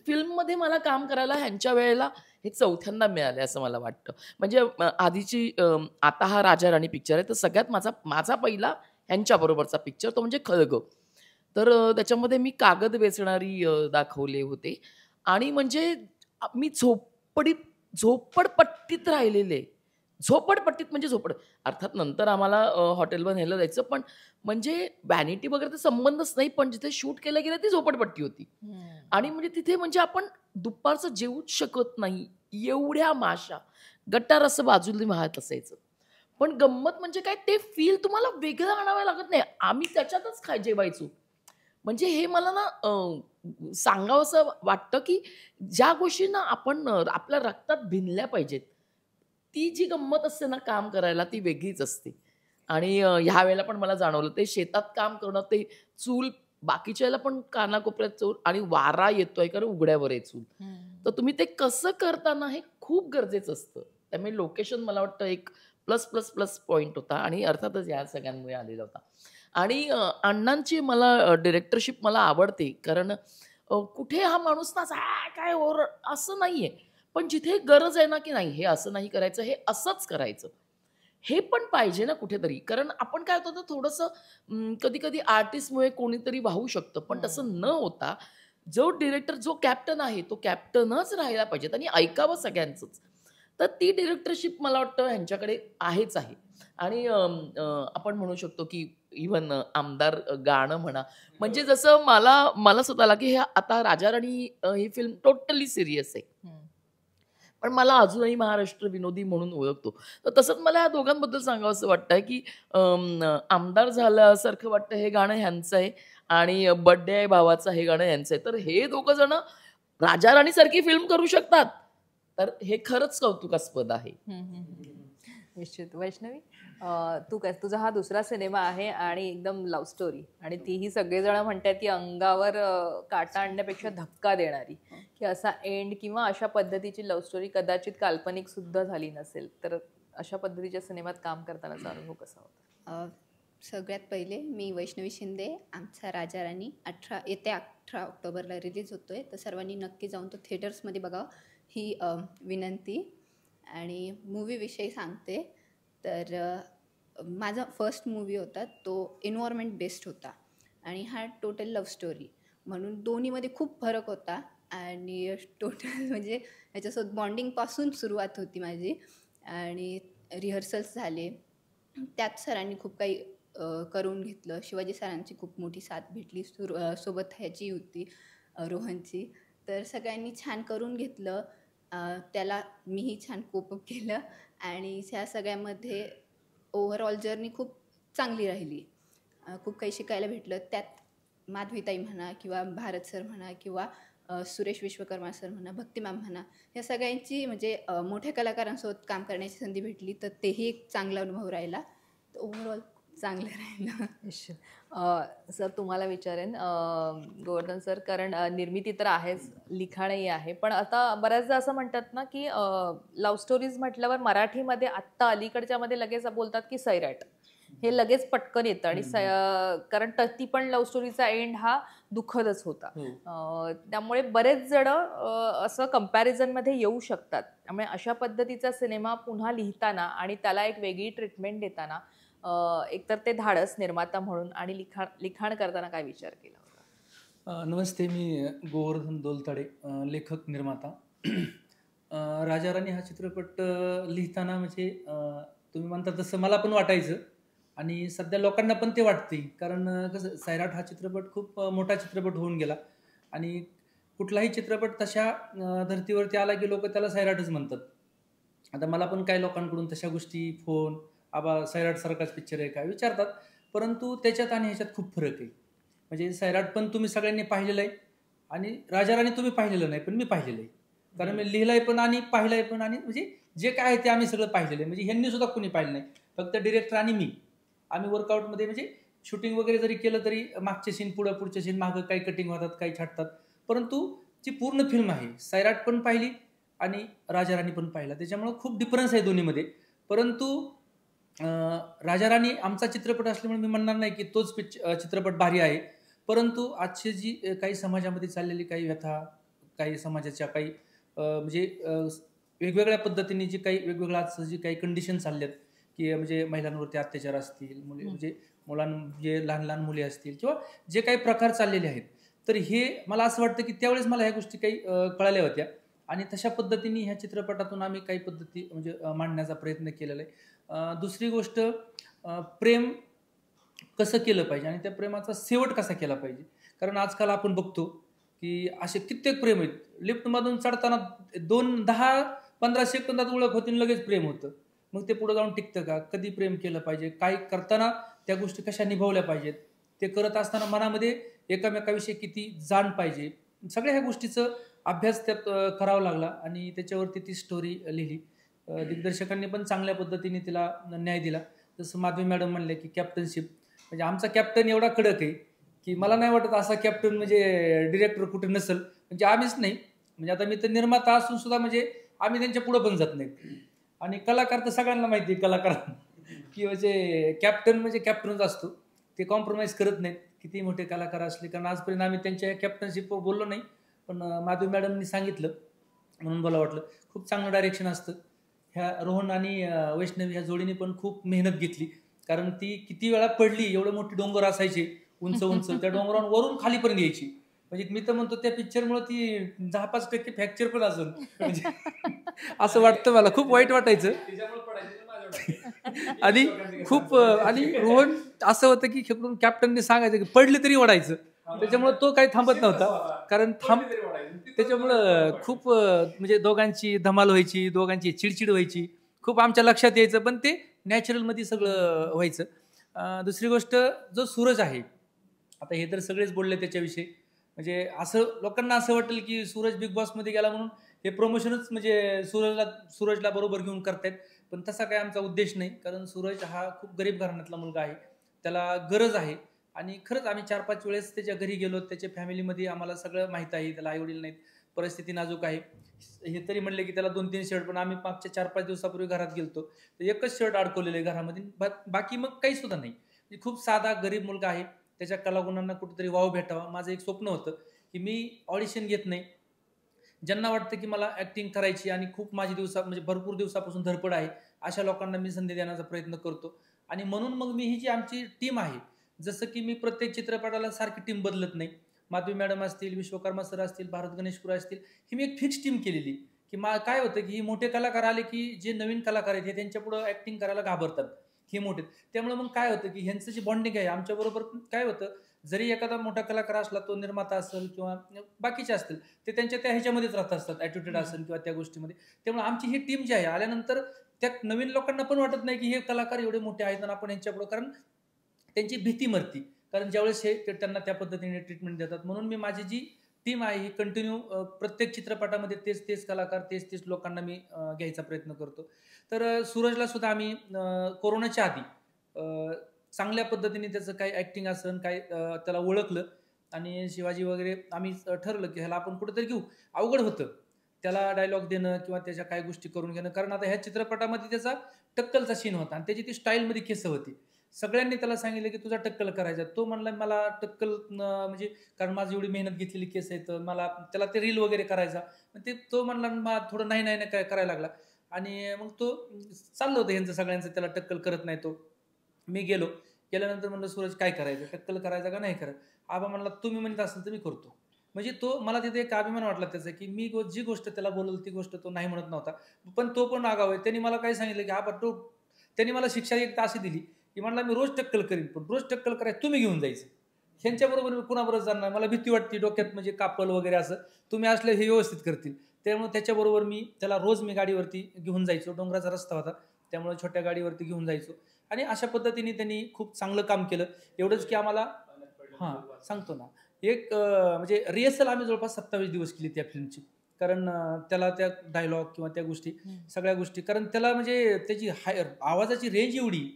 फिल्ममध्ये मला काम करायला ह्यांच्या वेळेला हे 4थ्यांदा मिळालंय असं मला वाटतं. म्हणजे आधीची आता हा राजा राणी पिक्चर आहे. तर सगळ्यात माझा पहिला ह्यांच्याबरोबरचा पिक्चर तो म्हणजे खळगं. तर त्याच्यामध्ये मी कागद वेचणारी दाखवले होते आणि म्हणजे मी झोपडपट्टीत राहिलेले. झोपडपट्टीत म्हणजे अर्थात नंतर आम्हाला हॉटेलवर नेलं जायचं. पण म्हणजे व्हॅनिटी वगैरे तर संबंधच नाही. पण जिथे शूट केलं गेलं ती झोपडपट्टी होती. आणि म्हणजे तिथे म्हणजे आपण दुपारचं जेवूच शकत नाही. एवढ्या माशा, गटार असं बाजूला वाहत असायचं. पण गंमत म्हणजे काय ते फील तुम्हाला वेगळं आणावं लागत नाही. आम्ही त्याच्यातच जेवायचो. म्हणजे हे मला ना सांगावंसं वाटतं, की ज्या गोष्टींना आपण आपल्या रक्तात भिनल्या पाहिजेत. ती जी गंमत असते ना काम करायला ती वेगळीच असते. आणि ह्या वेळेला पण मला जाणवलं ते शेतात काम करणं, ते चूल बाकीच्या वेळेला पण कानाकोपऱ्यात चूल आणि वारा येतोय कारण उघड्यावर आहे चूल. तर तुम्ही ते कसं करता ना हे खूप गरजेचं असतं. त्यामुळे लोकेशन मला वाटतं एक प्लस पॉइंट होता आणि अर्थातच या सगळ्यांमुळे आलेला होता. आणि अण्णांची मला डिरेक्टरशिप मला आवडते कारण कुठे हा माणूस ना काय असं नाहीये. पण जिथे गरज आहे ना की नाही हे असं नाही करायचं, हे असंच करायचं. हे पण पाहिजे ना कुठेतरी. कारण आपण काय होतं ना थोडंसं कधी कधी आर्टिस्टमुळे कोणीतरी वाहू शकतं, पण तसं न होता जो डिरेक्टर जो कॅप्टन आहे तो कॅप्टनच राहायला पाहिजेत आणि ऐकावं सगळ्यांचंच. तर ती डिरेक्टरशिप मला वाटतं ह्यांच्याकडे आहेच आहे. आणि आपण म्हणू शकतो की इव्हन आमदार गाणं म्हणा, म्हणजे जसं मला मला स्वतःला की हे आता राजा राणी ही फिल्म टोटली सिरियस आहे. हम्म. पण मला अजूनही महाराष्ट्र विनोदी म्हणून ओळखतो. तर तसंच मला या दोघांबद्दल सांगावसं वाटतंय, की आमदार झाल्यासारखं वाटतं हे गाणं ह्यांचं आहे आणि बर्थडे आहे भावाचा हे गाणं ह्यांचं आहे. तर हे दोघं जण राजा राणीसारखी फिल्म करू शकतात. तर हे खरंच कौतुकास्पद आहे. निश्चित. वैष्णवी, तू काय, तुझा हा दुसरा सिनेमा आहे आणि एकदम लव्ह स्टोरी, आणि तीही सगळेजण म्हणतात की अंगावर काटा आणण्यापेक्षा धक्का देणारी, की असा एंड किंवा अशा पद्धतीची लव्ह स्टोरी कदाचित काल्पनिक सुद्धा झाली नसेल. तर अशा पद्धतीच्या सिनेमात काम करतानाचा अनुभव कसा होता? सगळ्यात पहिले मी वैष्णवी शिंदे. आमचा राजा राणी येत्या 18 ऑक्टोबरला रिलीज होतो आहे, तर सर्वांनी नक्की जाऊन तो थिएटर्समध्ये बघावं ही विनंती. आणि मूवीविषयी सांगते तर माझा फर्स्ट मूवी होता, तो एन्व्हायरमेंट बेस्ड होता आणि हा टोटल लव्ह स्टोरी, म्हणून दोन्हीमध्ये खूप फरक होता. आणि टोटल म्हणजे ह्याच्यासोबत बॉन्डिंगपासून सुरुवात होती माझी आणि रिहर्सल्स झाले. त्यात सरांनी खूप काही करून घेतलं. शिवाजी सरांची खूप मोठी साथ भेटली, सोबत ह्याची होती रोहनची. तर सगळ्यांनी छान करून घेतलं. त्याला मीही छान कोपअप केलं आणि ह्या सगळ्यामध्ये ओव्हरऑल जर्नी खूप चांगली राहिली. खूप काही शिकायला भेटलं. त्यात माधवीताई म्हणा किंवा भारत सर म्हणा किंवा सुरेश विश्वकर्मा सर म्हणा, भक्ती मॅम म्हणा, ह्या सगळ्यांची म्हणजे मोठ्या कलाकारांसोबत काम करण्याची संधी भेटली, तर तेही एक चांगला अनुभव राहिला. तर ओव्हरऑल चांगलं राहिलं. सर, तुम्हाला विचारेन, गोवर्धन सर, कारण निर्मिती तर आहेच, लिखाणही आहे, पण आता बऱ्याचदा असं म्हणतात ना की लव्ह स्टोरीज म्हटल्यावर मराठीमध्ये आत्ता अलीकडच्यामध्ये लगेच बोलतात की सैराट, हे लगेच पटकन येतं. आणि कारण ती पण लव्ह स्टोरीचा एंड हा दुःखदच होता. त्यामुळे बरेच जण असं कंपॅरिझनमध्ये येऊ शकतात. त्यामुळे अशा पद्धतीचा सिनेमा पुन्हा लिहिताना आणि त्याला एक वेगळी ट्रीटमेंट देताना एकतर ते धाडस निर्माता म्हणून आणि लिखाण करताना काय विचार केला होता? नमस्ते, मी गोवर्धन दोलताडे, लेखक निर्माता. राजा राणी हा चित्रपट लिहिताना म्हणजे तुम्ही म्हणता तसं मला पण वाटायचं आणि सध्या लोकांना पण ते वाटते. कारण कसं, सैराट हा चित्रपट खूप मोठा चित्रपट होऊन गेला आणि कुठलाही चित्रपट तशा धर्तीवरती आला की लोक त्याला सैराटच म्हणतात. आता मला पण काही लोकांकडून तशा गोष्टी, फोन, आबा सैराट सारखाच पिक्चर आहे काय विचारतात, परंतु त्याच्यात आणि ह्याच्यात खूप फरक आहे. म्हणजे सैराट पण तुम्ही सगळ्यांनी पाहिलेलं आहे आणि राजा राणी तुम्ही पाहिलेलं नाही, पण मी पाहिलेलं आहे. कारण मी लिहिलंय पण आणि पाहिलंय पण, आणि म्हणजे जे काय आहे ते आम्ही सगळं पाहिलेलं आहे. म्हणजे ह्यांनी सुद्धा कोणी पाहिलं नाही, फक्त डिरेक्टर आणि मी. आम्ही वर्कआउटमध्ये म्हणजे शूटिंग वगैरे जरी केलं तरी मागचे सीन पुढचे सीन मागं काही कटिंग होतात, काही छाटतात, परंतु जी पूर्ण फिल्म आहे सैराट पण पाहिली आणि राजा राणी पण पाहिला, त्याच्यामुळं खूप डिफरन्स आहे दोन्हीमध्ये. परंतु राजा राणी आमचा चित्रपट असल्यामुळे मी म्हणणार नाही की तोच चित्रपट भारी आहे, परंतु आजची जी काही समाजामध्ये चाललेली काही व्यथा, काही समाजाच्या काही म्हणजे वेगवेगळ्या पद्धतीने जी काही वेगवेगळ्या आजचं जी काही कंडिशन चालल्यात, की म्हणजे महिलांवरती अत्याचार असतील, म्हणजे जे लहान लहान मुली असतील किंवा जे काही प्रकार चाललेले आहेत, तर हे मला असं वाटतं की त्यावेळेस मला ह्या गोष्टी काही कळाल्या होत्या आणि तशा पद्धतीने ह्या चित्रपटातून आम्ही काही पद्धती म्हणजे मांडण्याचा प्रयत्न केलेला आहे. दुसरी गोष्ट, प्रेम कसं केलं पाहिजे आणि त्या प्रेमाचा शेवट कसा केला पाहिजे. कारण आजकाल आपण बघतो की असे कित्येक प्रेम आहेत, लिफ्टमधून चढताना 10-15 सेकंदात ओळख होती आणि लगेच प्रेम होतं. मग ते पुढे जाऊन टिकतं का? कधी प्रेम केलं पाहिजे, काय करताना त्या गोष्टी कशा निभावल्या पाहिजेत, ते करत असताना मनामध्ये एकामेकाविषयी किती जाण पाहिजे, सगळ्या ह्या गोष्टीचं अभ्यास त्यात करावा लागला आणि त्याच्यावरती ती स्टोरी लिहिली. दिग्दर्शकांनी पण चांगल्या पद्धतीने तिला न्याय दिला. जसं माधवी मॅडम म्हणले की कॅप्टनशिप, म्हणजे आमचा कॅप्टन एवढा कडक आहे की मला नाही वाटत असा कॅप्टन म्हणजे डिरेक्टर कुठे नसेल. म्हणजे आम्हीच नाही, म्हणजे आता मी तर निर्माता असून सुद्धा म्हणजे आम्ही त्यांच्या पुढं पण जात नाही. आणि कलाकार तर सगळ्यांना माहिती आहे, कलाकार की म्हणजे कॅप्टन म्हणजे कॅप्टनच असतो, ते कॉम्प्रोमाइज करत नाहीत किती मोठे कलाकार असले. कारण आजपर्यंत आम्ही त्यांच्या कॅप्टनशिपवर बोललो नाही, पण माधवी मॅडमनी सांगितलं म्हणून मला वाटलं खूप चांगलं डायरेक्शन असतं. ह्या रोहन आणि वैष्णवी ह्या जोडीने पण खूप मेहनत घेतली, कारण ती किती वेळा पडली, एवढे मोठे डोंगर असायचे उंच उंच, त्या डोंगरावर वरून खालीपर्यंत यायची. म्हणजे मी तर म्हणतो त्या पिक्चरमुळे ती 10-5% फ्रॅक्चर पण असेल म्हणजे असं वाटतं मला, खूप वाईट वाटायचं. आणि खूप आणि रोहन असं होतं की खेकडून कॅप्टनने सांगायचं की पडले तरी ओढायचं, त्याच्यामुळे तो काही थांबत नव्हता, कारण त्याच्यामुळं खूप म्हणजे दोघांची धमाल व्हायची, दोघांची चिडचिड व्हायची, खूप आमच्या लक्षात यायचं, पण ते नॅचरलमध्ये सगळं व्हायचं. दुसरी गोष्ट, जो सूरज आहे, आता हे तर सगळेच बोलले त्याच्याविषयी, म्हणजे असं लोकांना असं वाटेल की सूरज बिग बॉसमध्ये गेला म्हणून हे प्रमोशनच म्हणजे सूरजला बरोबर घेऊन करतायत, पण तसा काही आमचा उद्देश नाही, कारण सूरज हा खूप गरीब घराण्यातला मुलगा आहे, त्याला गरज आहे. आणि खरंच आम्ही 4-5 वेळेस त्याच्या घरी गेलो, त्याच्या फॅमिलीमध्ये आम्हाला सगळं माहीत आहे, त्याला आईवडील नाहीत, परिस्थिती नाजूक आहे. हे तरी म्हणले की त्याला 2-3 शर्ट, पण आम्ही मागच्या 4-5 दिवसापूर्वी घरात गेलतो तर एकच शर्ट अडकवलेलं आहे घरामध्ये, बाकी मग काही सुद्धा नाही. म्हणजे खूप साधा गरीब मुलगा आहे, त्याच्या कलागुणांना कुठेतरी वाव भेटावा. माझं एक स्वप्न होतं की मी ऑडिशन घेत नाही, ज्यांना वाटतं की मला ॲक्टिंग करायची आणि खूप माझी म्हणजे भरपूर दिवसापासून धडपड आहे, अशा लोकांना मी संधी देण्याचा प्रयत्न करतो. आणि म्हणून मग मी ही जी आमची टीम आहे, जसं की मी प्रत्येक चित्रपटाला सारखी टीम बदलत नाही, माधवी मॅडम असतील, विश्वकर्मा सर असतील, भारत गणेशपुरा असतील, ही मी एक फिक्स टीम केलेली की काय होतं की मोठे कलाकार आले की जे नवीन कलाकार आहेत हे त्यांच्या पुढं ॲक्टिंग करायला घाबरतात, हे मोठे. त्यामुळे मग काय होतं की ह्यांचं जे बॉन्डिंग आहे आमच्याबरोबर, काय होतं, जरी एखादा मोठा कलाकार असला, तो निर्माता असेल किंवा बाकीचे असतील, ते त्यांच्या त्या ह्याच्यामध्येच राहत असतात, ॲटिट्यूड असेल किंवा त्या गोष्टीमध्ये. त्यामुळे आमची ही टीम जी आहे, आल्यानंतर त्या नवीन लोकांना पण वाटत नाही की हे कलाकार एवढे मोठे आहेत आणि आपण यांच्यापुढं, कारण त्यांची भीती मरती, कारण ज्यावेळेस हे त्यांना त्या पद्धतीने ट्रीटमेंट देतात. म्हणून मी माझी जी टीम आहे ही कंटिन्यू प्रत्येक चित्रपटामध्ये तेच कलाकार, तेच लोकांना मी घ्यायचा प्रयत्न करतो. तर सूरजला सुद्धा आम्ही कोरोनाच्या आधी चांगल्या पद्धतीने त्याचं काही ॲक्टिंग असेल काय त्याला ओळखलं, आणि शिवाजी वगैरे आम्ही ठरलं की ह्याला आपण कुठेतरी घेऊ. अवघड होतं त्याला डायलॉग देणं किंवा त्याच्या काही गोष्टी करून घेणं, कारण आता ह्या चित्रपटामध्ये त्याचा टक्कलचा सीन होता आणि त्याची ती स्टाईलमध्ये केस होती. सगळ्यांनी त्याला सांगितलं की तुझा टक्कल करायचा, तो म्हणला मला टक्कल म्हणजे कारण माझी एवढी मेहनत घेतलेली केस आहे, तर मला त्याला ते रील वगैरे करायचा, तो म्हणला मला थोडं नाही काय करायला लागला. आणि मग तो चाललं होतं यांचं सगळ्यांचं, त्याला टक्कल करत नाही तो. मी गेल्यानंतर म्हणलं सूरज काय करायचं, टक्कल करायचा का नाही करायचं. आबा म्हणला तुम्ही म्हणत असेल तर मी करतो. म्हणजे तो मला तिथे एक अभिमान वाटला त्याचा की मी जी गोष्ट त्याला बोलवलं ती गोष्ट तो नाही म्हणत नव्हता, पण तो पण आगाव आहे. त्यांनी मला काय सांगितलं की आबा त्यांनी मला शिक्षा एक अशी दिली की म्हणला मी रोज टक्कल करीन, पण रोज टक्कल करायचं तुम्ही घेऊन जायचं, ह्यांच्याबरोबर मी कुणाबरोबर जाणार, मला भीती वाटते डोक्यात म्हणजे कापल वगैरे, असं तुम्ही असले हे व्यवस्थित करतील. त्यामुळे त्याच्याबरोबर त्याला रोज मी गाडीवरती घेऊन जायचो, डोंगराचा रस्ता होता त्यामुळे छोट्या गाडीवरती घेऊन जायचो, आणि अशा पद्धतीने त्यांनी खूप चांगलं काम केलं. एवढंच की आम्हाला सांगतो ना, एक म्हणजे रिहर्सल आम्ही जवळपास 27 दिवस केली त्या फिल्मची, कारण त्याला त्या डायलॉग किंवा त्या गोष्टी सगळ्या गोष्टी, कारण त्याला म्हणजे त्याची आवाजाची रेंज एवढी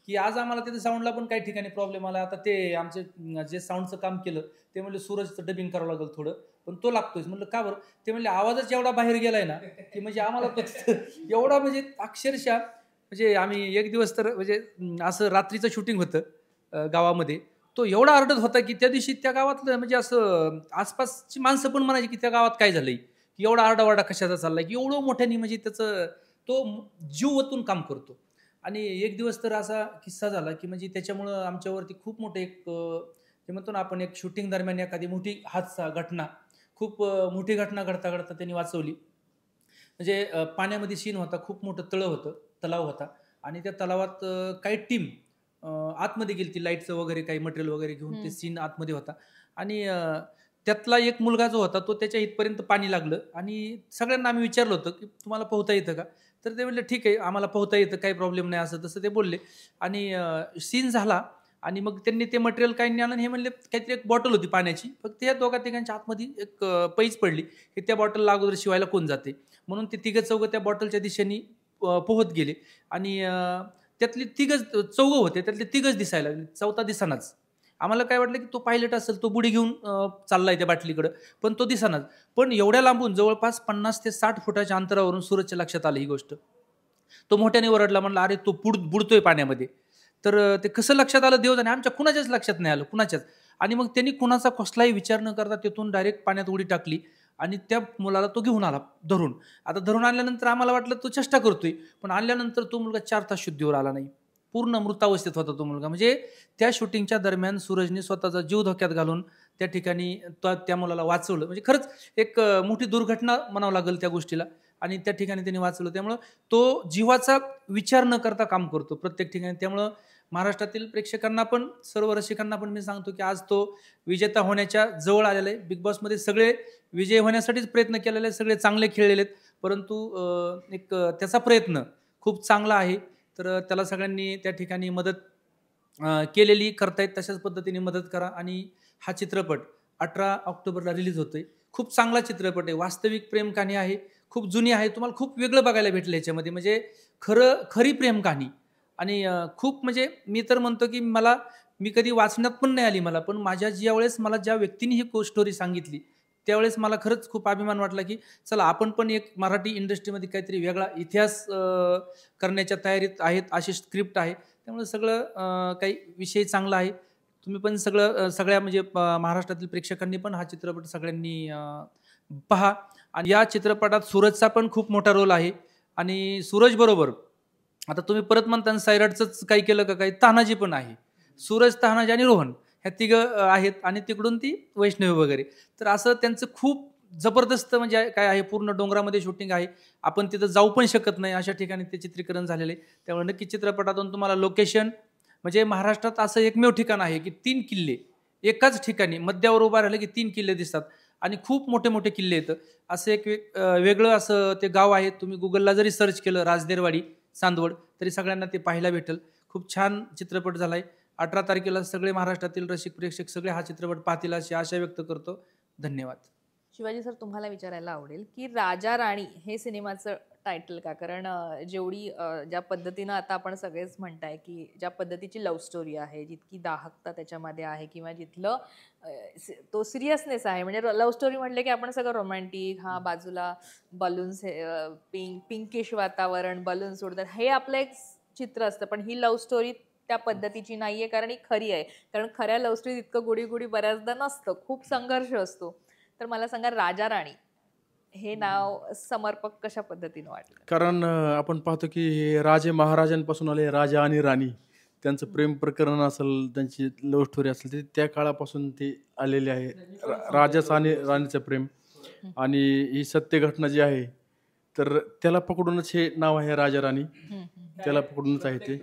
की आज आम्हाला तिथे साऊंडला पण काही ठिकाणी प्रॉब्लेम आला. आता ते आमचे जे साऊंडचं काम केलं ते म्हणले सूरजचं डबिंग करावं लागेल थोडं, पण तो लागतोय. म्हणलं का बरं, ते म्हणले आवाजच एवढा बाहेर गेलाय ना की म्हणजे आम्हाला एवढा म्हणजे अक्षरशः, म्हणजे आम्ही एक दिवस तर म्हणजे असं रात्रीचं शूटिंग होतं गावामध्ये, तो एवढा आरडत होता की त्या दिवशी त्या गावातलं म्हणजे असं आसपासची माणसं पण म्हणायची की त्या गावात काय झालंय, की एवढा आरडावारडा कशाचा चाललाय, की एवढं मोठ्याने म्हणजे त्याचं तो जीव ओतून काम करतो. आणि एक दिवस तर असा किस्सा झाला की म्हणजे त्याच्यामुळं आमच्यावरती खूप मोठं एक जे म्हणतो ना आपण, एक शूटिंग दरम्यान एखादी मोठी घटना, खूप मोठी घटना घडता त्यांनी वाचवली. म्हणजे पाण्यामध्ये सीन होता, खूप मोठं तलाव होता, आणि त्या तलावात काही टीम आतमध्ये गेली, ती लाईटचं वगैरे काही मटेरियल वगैरे घेऊन ते सीन आतमध्ये होता, आणि त्यातला एक मुलगा जो होता तो त्याच्या इथपर्यंत पाणी लागलं, आणि सगळ्यांना आम्ही विचारलं होतं की तुम्हाला पोहता येतं का, तर ते म्हणले ठीक आहे आम्हाला पोहता येतं, काही प्रॉब्लेम नाही, असं तसं ते बोलले. आणि सीन झाला, आणि मग त्यांनी ते मटेरियल काही नाही आणलं, हे म्हणले काहीतरी एक बॉटल होती पाण्याची, फक्त या दोघांच्या आतमध्ये एक पैज पडली की त्या बॉटलला अगोदर शिवायला कोण जाते, म्हणून ते तिघं चौघं त्या बॉटलच्या दिशेने पोहत गेले, आणि त्यातली चौघं होते, त्यातले तिघच दिसायला लागले, चौथा दिसानाच. आम्हाला काय वाटलं की तो पायलट असेल, तो बुडी घेऊन चाललाय त्या बाटलीकडं, पण तो दिसानाच. पण एवढ्या लांबून जवळपास 50 ते 60 फुटाच्या अंतरावरून सूरजच्या लक्षात आलं ही गोष्ट. तो मोठ्याने ओरडला, म्हणला अरे तो बुडतोय पाण्यामध्ये. तर ते कसं लक्षात आलं देव जाणे, आमच्या कुणाच्याच लक्षात नाही आलं, कुणाच्याच. आणि मग त्यांनी कुणाचा कसलाही विचार न करता तिथून डायरेक्ट पाण्यात उडी टाकली, आणि त्या मुलाला तो घेऊन आला धरून. आता धरून आणल्यानंतर आम्हाला वाटलं तो चेष्टा करतोय, पण आणल्यानंतर तो मुलगा 4 तास शुद्धीवर आला नाही. पूर्ण मृतावस्थेत होता तो मुलगा. म्हणजे त्या शूटिंगच्या दरम्यान सूरजने स्वतःचा जीव धोक्यात घालून त्या ठिकाणी त्या मुलाला वाचवलं. म्हणजे खरंच एक मोठी दुर्घटना म्हणावं लागेल त्या गोष्टीला, आणि त्या ठिकाणी त्यांनी वाचवलं. त्यामुळं तो जीवाचा विचार न करता काम करतो प्रत्येक ठिकाणी. त्यामुळं महाराष्ट्रातील प्रेक्षकांना पण, सर्व रसिकांना पण मी सांगतो की आज तो विजेता होण्याच्या जवळ आलेला आहे. बिग बॉसमध्ये सगळे विजय होण्यासाठीच प्रयत्न केलेले आहेत, सगळे चांगले खेळलेले आहेत, परंतु एक त्याचा प्रयत्न खूप चांगला आहे. तर त्याला सगळ्यांनी त्या ठिकाणी मदत केलेली करतायत, तशाच पद्धतीने मदत करा. आणि हा चित्रपट 18 ऑक्टोबरला रिलीज होतोय. खूप चांगला चित्रपट आहे, वास्तविक प्रेम कहाणी आहे, खूप जुनी आहे. तुम्हाला खूप वेगळं बघायला भेटलं याच्यामध्ये, म्हणजे खरी प्रेम कहाणी. आणि खूप म्हणजे मी तर म्हणतो की मी कधी वाचण्यात पण नाही आली मला, पण ज्या व्यक्तीने ही स्टोरी सांगितली त्यावेळेस मला खरंच खूप अभिमान वाटला की चला आपण पण एक मराठी इंडस्ट्रीमध्ये काहीतरी वेगळा इतिहास करण्याच्या तयारीत आहेत. अशी स्क्रिप्ट आहे, त्यामुळे सगळं काही विषय चांगला आहे. तुम्ही पण सगळ्या म्हणजे महाराष्ट्रातील प्रेक्षकांनी पण हा चित्रपट सगळ्यांनी पहा. आणि या चित्रपटात सूरजचा पण खूप मोठा रोल आहे. आणि सूरज बरोबर आता तुम्ही परत म्हणता सैराटचंच काही केलं का, काही तानाजी पण आहे. सूरज, तानाजी आणि रोहन ह्या तिघं आहेत, आणि तिकडून ती वैष्णवी वगैरे. तर असं त्यांचं खूप जबरदस्त म्हणजे काय आहे, पूर्ण डोंगरामध्ये शूटिंग आहे, आपण तिथं जाऊ पण शकत नाही अशा ठिकाणी ते चित्रीकरण झालेलं आहे. त्यामुळे नक्की चित्रपटातून तुम्हाला लोकेशन, म्हणजे महाराष्ट्रात असं एकमेव ठिकाण आहे की 3 किल्ले एकाच ठिकाणी मध्यावर उभा राहिले की 3 किल्ले दिसतात, आणि खूप मोठे मोठे किल्ले येतं. असं एक वेगळं असं ते गाव आहे. तुम्ही गुगलला जरी सर्च केलं राजदेरवाडी चांदवड तरी सगळ्यांना ते पाहायला भेटेल. खूप छान चित्रपट झालाय. 18 तारखेला सगळे महाराष्ट्रातील रसिक प्रेक्षक सगळे हा चित्रपट पाहतील अशी आशा व्यक्त करतो. धन्यवाद. शिवाजी सर, तुम्हाला विचारायला आवडेल की राजा राणी हे सिनेमाचं टायटल का? कारण ज्या पद्धतीनं आता आपण सगळेच म्हणताय की ज्या पद्धतीची लव्ह स्टोरी आहे, जितकी दाहकता त्याच्यामध्ये आहे, किंवा जिथलं तो सिरियसनेस आहे, म्हणजे लव्ह स्टोरी म्हटलं की आपण सगळं रोमॅन्टिक, हा बाजूला बलून्स, पिंकिश वातावरण, बलून्स उडतात, हे आपलं एक चित्र असतं. पण ही लव्ह स्टोरी त्या पद्धतीची नाहीये, कारण ही खरी आहे. कारण खऱ्या लव्ह स्टोरीत इतकं गुडी गुडी बऱ्याचदा नसतं, खूप संघर्ष असतो. तर मला सांगा, राजा राणी हे नाव समर्पक कशा पद्धतीनं वाटलं? कारण आपण पाहतो की हे राजे महाराजांपासून आले, राजा आणि राणी, त्यांचं प्रेम प्रकरण असेल, त्यांची लव्ह स्टोरी असेल, ते त्या काळापासून ते आलेले आहे. राजाचं आणि राणीचं प्रेम, आणि ही सत्य घटना जी आहे तर त्याला पकडूनच हे नाव आहे राजा राणी. त्याला पकडूनच आहे ते.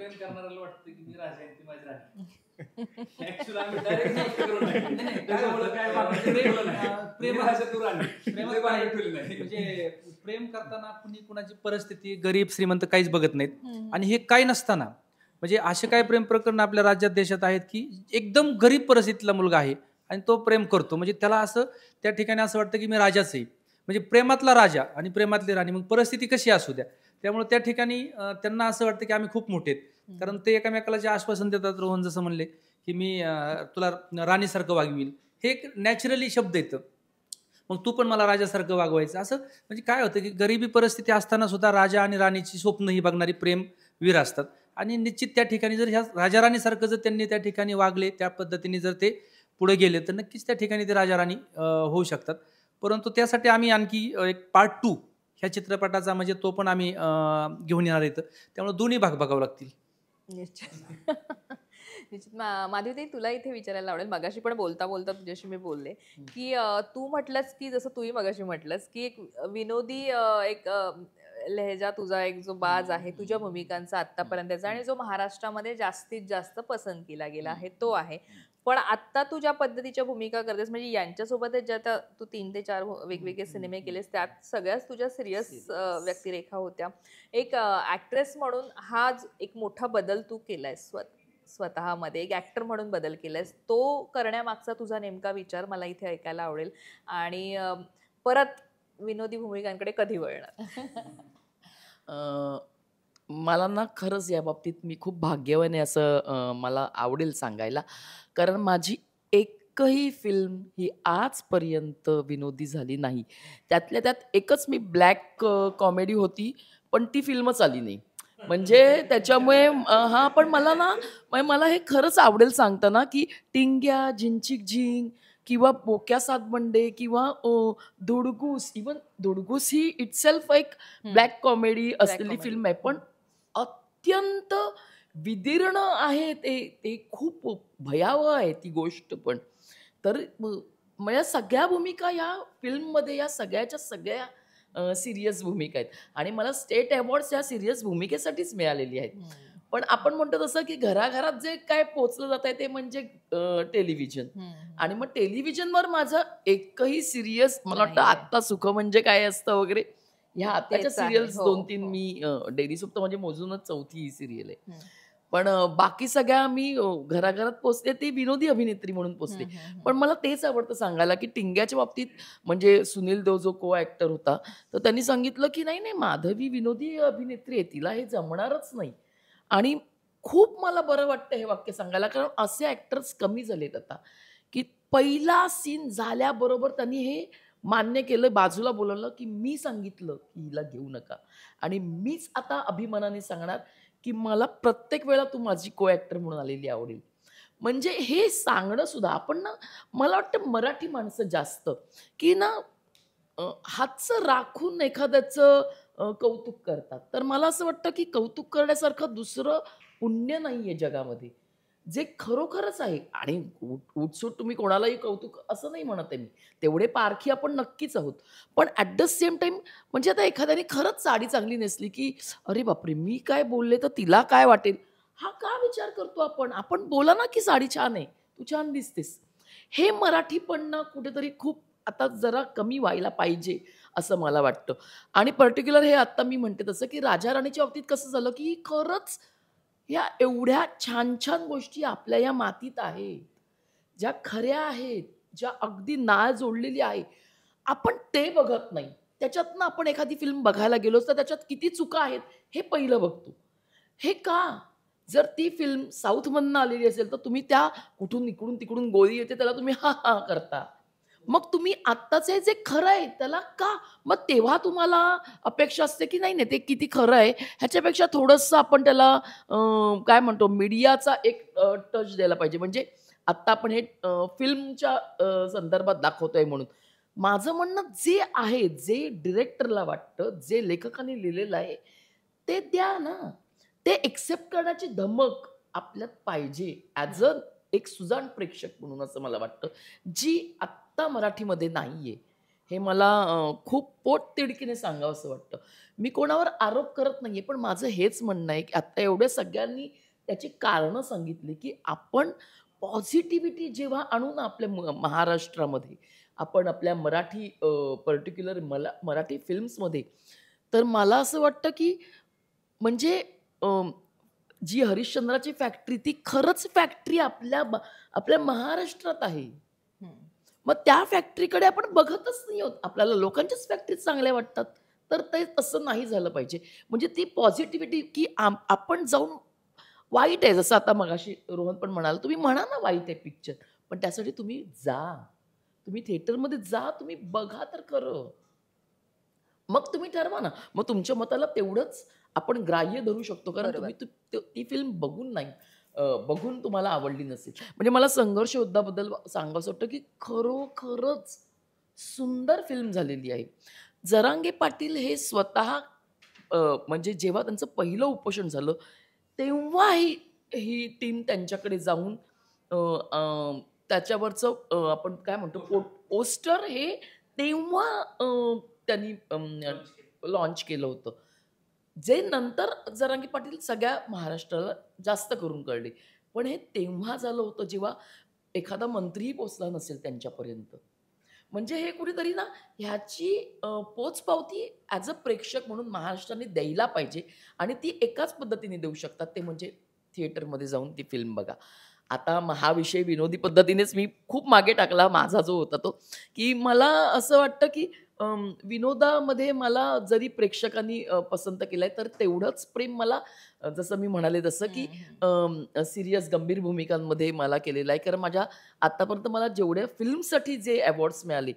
प्रेम करताना कुणी कुणाची परिस्थिती, गरीब श्रीमंत काहीच बघत नाहीत. आणि हे काही नसताना म्हणजे असे काय प्रेम प्रकरण आपल्या राज्यात देशात आहेत की एकदम गरीब परिस्थितीतला मुलगा आहे आणि तो प्रेम करतो, म्हणजे त्याला असं त्या ठिकाणी असं वाटतं की मी राजाच आहे, म्हणजे प्रेमातला राजा आणि प्रेमातली राणी, मग परिस्थिती कशी असू द्या. त्यामुळे त्या ठिकाणी त्यांना असं वाटतं की आम्ही खूप मोठे आहेत, कारण ते एकमेकाला जे आश्वासन देतात, रोहन जसं म्हणले की मी तुला राणीसारखं वागवील, हे एक नॅचरली शब्द येतं, मग तू पण मला राजासारखं वागवायचं. असं म्हणजे काय होतं की गरिबी परिस्थिती असताना सुद्धा राजा आणि राणीची स्वप्न ही बघणारी प्रेमवीर असतात. आणि निश्चित त्या ठिकाणी जर ह्या राजा राणीसारखं जर त्यांनी त्या ठिकाणी वागले, त्या पद्धतीने जर ते पुढे गेले, तर नक्कीच त्या ठिकाणी ते राजा राणी होऊ शकतात. परंतु त्यासाठी आम्ही आणखी एक पार्ट 2 ह्या चित्रपटाचा म्हणजे तो पण आम्ही घेऊन येणार आहेत, त्यामुळे दोन्ही भाग बघावं लागतील. निश्चित. निश्चित. माधवीताई, तुला इथे विचारायला आवडेल, मगाशी पण बोलता बोलता तुझ्याशी मी बोलले की तू म्हटलंस की जसं तूही मगाशी म्हटलंस की एक विनोदी एक लहेजा तुझा, एक जो बाज आहे तुझ्या भूमिकांचा आत्तापर्यंतचा, आणि जो महाराष्ट्रामध्ये जास्तीत जास्त पसंत केला गेला आहे तो आहे. पण आत्ता तू ज्या पद्धतीच्या भूमिका करतेस, म्हणजे यांच्यासोबतच ज्या तू 3 ते 4 वेगवेगळे सिनेमे केलेस, त्यात सगळ्याच तुझ्या सिरियस व्यक्तिरेखा होत्या. एक ॲक्ट्रेस म्हणून हा एक मोठा बदल तू केलायस स्वतःमध्ये, एक ॲक्टर म्हणून बदल केलायस, तो करण्यामागचा तुझा नेमका विचार मला इथे ऐकायला आवडेल. आणि परत विनोदी भूमिकांकडे कधी वळणार? मला ना खरंच या बाबतीत मी खूप भाग्यवान आहे असं मला आवडेल सांगायला, कारण माझी एकही फिल्म ही आजपर्यंत विनोदी झाली नाही. त्यातल्या त्यात एकच मी ब्लॅक कॉमेडी होती, पण ती फिल्मच आली नाही. म्हणजे त्याच्यामुळे पण मला ना मला हे खरंच आवडेल सांगताना की टिंग्या, झिंचिक झिंग, किंवा बोक्या सातबंडे किंवा धुडगूस. इवन धुडगूस ही इटसेल्फ एक ब्लॅक कॉमेडी असलेली comedy. फिल्म आहे, पण अत्यंत विदीर्ण आहे. ते खूप भयावह आहे ती गोष्ट. पण तर म्हणजे सगळ्या भूमिका या फिल्ममध्ये या सगळ्याच्या सगळ्या सिरियस भूमिका आहेत आणि मला स्टेट अवॉर्ड्स या सिरियस भूमिकेसाठीच मिळालेली आहेत. पण आपण म्हणतो तसं की घराघरात जे काय पोचलं जात आहे ते म्हणजे टेलिव्हिजन. आणि मग टेलिव्हिजनवर माझं एकही सिरियस मला वाटतं नाहीये. आत्ता सुख म्हणजे काय असतं वगैरे ह्या आताच्या तेच आहे. सिरियल्स हो, 2-3 हो. मी डेली सोप तर म्हणजे मोजूनच चौथी ही सिरियल आहे. पण बाकी सगळ्या मी घराघरात पोचते ती विनोदी अभिनेत्री म्हणून पोचते. पण मला तेच आवडतं सांगायला की टिंग्याच्या बाबतीत म्हणजे सुनील देव जो को ऍक्टर होता तर त्यांनी सांगितलं की नाही नाही माधवी विनोदी अभिनेत्री आहे, तिला हे जमणारच नाही. आणि खूप मला बरं वाटतं हे वाक्य सांगायला, कारण असे ऍक्टर्स कमी झालेत आता की पहिला सीन झाल्याबरोबर त्यांनी हे मान्य केलं, बाजूला बोलवलं की मी सांगितलं की हिला घेऊ नका आणि मीच आता अभिमानाने सांगणार की मला प्रत्येक वेळा तू माझी को ऍक्टर म्हणून आलेली आवडेल. म्हणजे हे सांगणं सुद्धा आपण ना, मला वाटतं मराठी माणसं जास्त की ना हातचं राखून एखाद्याचं कौतुक करतात. तर मला असं वाटतं की कौतुक करण्यासारखं दुसरं पुण्य नाहीये जगामध्ये, जे खरोखरच आहे. आणि उठसूट तुम्ही कोणालाही कौतुक असं नाही म्हणत आहे मी, तेवढे पारखी आपण नक्कीच आहोत. पण ॲट द सेम टाइम म्हणजे आता एखाद्याने खरंच साडी चांगली नेसली की अरे बापरे मी काय बोलले तर तिला काय वाटेल, हा का विचार करतो आपण. आपण बोला ना की साडी छान आहे, तू छान दिसतेस. हे मराठीपण ना कुठेतरी खूप आता जरा कमी व्हायला पाहिजे असं मला वाटतं. आणि पर्टिक्युलर हे आत्ता मी म्हणते तसं की राजा राणीच्या बाबतीत कसं झालं की खरंच या एवढ्या छान छान गोष्टी आपल्या या मातीत आहेत, ज्या खऱ्या आहेत, ज्या अगदी नाळ जोडलेली आहे, आपण ते बघत नाही. त्याच्यातनं आपण एखादी फिल्म बघायला गेलो तर त्याच्यात किती चुका आहेत हे पहिलं बघतो. हे का? जर ती फिल्म साऊथमधनं आलेली असेल तर तुम्ही त्या कुठून इकडून तिकडून गोळी येते त्याला तुम्ही हा हा करता. मग तुम्ही आत्ताचे जे खरं आहे त्याला का, मग तेव्हा तुम्हाला अपेक्षा असते की नाही नाही ते किती खरं आहे ह्याच्यापेक्षा थोडंसं आपण त्याला काय म्हणतो मीडियाचा एक टच द्यायला पाहिजे. म्हणजे आत्ता आपण हे फिल्मच्या संदर्भात दाखवतोय म्हणून माझं म्हणणं जे आहे, जे डिरेक्टरला वाटतं, जे लेखकाने लिहिलेलं आहे ते द्या ना. ते एक्सेप्ट करण्याची धमक आपल्यात पाहिजे ॲज अ एक सुजाण प्रेक्षक म्हणून, असं मला वाटतं, जी आत्ता मराठीमध्ये नाहीये. हे मला खूप पोटतिडकीने सांगावं असं वाटतं. मी कोणावर आरोप करत नाहीये, पण माझं हेच म्हणणं आहे की आता एवढ्या सगळ्यांनी त्याची कारणं सांगितली की आपण पॉझिटिव्हिटी जेव्हा आणू ना आपल्या महाराष्ट्रामध्ये, आपण आपल्या मराठी पर्टिक्युलर मराठी फिल्म्समध्ये, तर मला असं वाटतं की म्हणजे जी हरिश्चंद्राची फॅक्टरी ती खरंच फॅक्टरी आपल्या महाराष्ट्रात आहे. मग त्या फॅक्टरीकडे आपण बघतच नाही आहोत. आपल्याला लोकांच्याच फॅक्टरीज चांगल्या वाटतात. तर ते तसं नाही झालं पाहिजे. म्हणजे ती पॉझिटिव्हिटी की आपण जाऊन वाईट आहे, जसं आता मगाशी रोहन पण म्हणाला, तुम्ही म्हणा ना वाईट आहे पिक्चर, पण त्यासाठी तुम्ही जा, तुम्ही थिएटरमध्ये जा, तुम्ही बघा तर खरं. मग तुम्ही ठरवा ना. मग तुमच्या मताला तेवढंच आपण ग्राह्य धरू शकतो, कारण बरोबर. तुम्ही ती फिल्म बघून नाही, बघून तुम्हाला आवडली नसेल. म्हणजे मला संघर्ष योद्धाबद्दल सांगावंसं वाटतं की खरोखरच सुंदर फिल्म झालेली आहे. जरांगे पाटील हे स्वतः म्हणजे जेव्हा त्यांचं पहिलं उपोषण झालं तेव्हा ही टीम त्यांच्याकडे जाऊन त्याच्यावरचं आपण काय म्हणतो पोस्टर हे तेव्हा त्यांनी लॉन्च केलं होतं, जे नंतर जरांगे पाटील सगळ्या महाराष्ट्राला जास्त करून कळले. पण हे तेव्हा झालं होतं जेव्हा एखादा मंत्रीही पोचला नसेल त्यांच्यापर्यंत. म्हणजे हे कुठेतरी ना ह्याची पोचपावती ॲज अ प्रेक्षक म्हणून महाराष्ट्राने द्यायला पाहिजे. आणि ती एकाच पद्धतीने देऊ शकतात, ते म्हणजे थिएटरमध्ये जाऊन ती फिल्म बघा. आता हा विषय विनोदी पद्धतीनेच मी खूप मागे टाकला माझा जो होता तो, की मला असं वाटतं की विनोदामध्ये मला जरी प्रेक्षकांनी पसंत केलंय तर तेवढंच प्रेम मला जसं मी म्हणाले तसं की सिरियस गंभीर भूमिकांमध्ये मला केलेलं आहे. कारण माझ्या आतापर्यंत मला जेवढ्या फिल्मसाठी जे अवॉर्ड्स मिळाले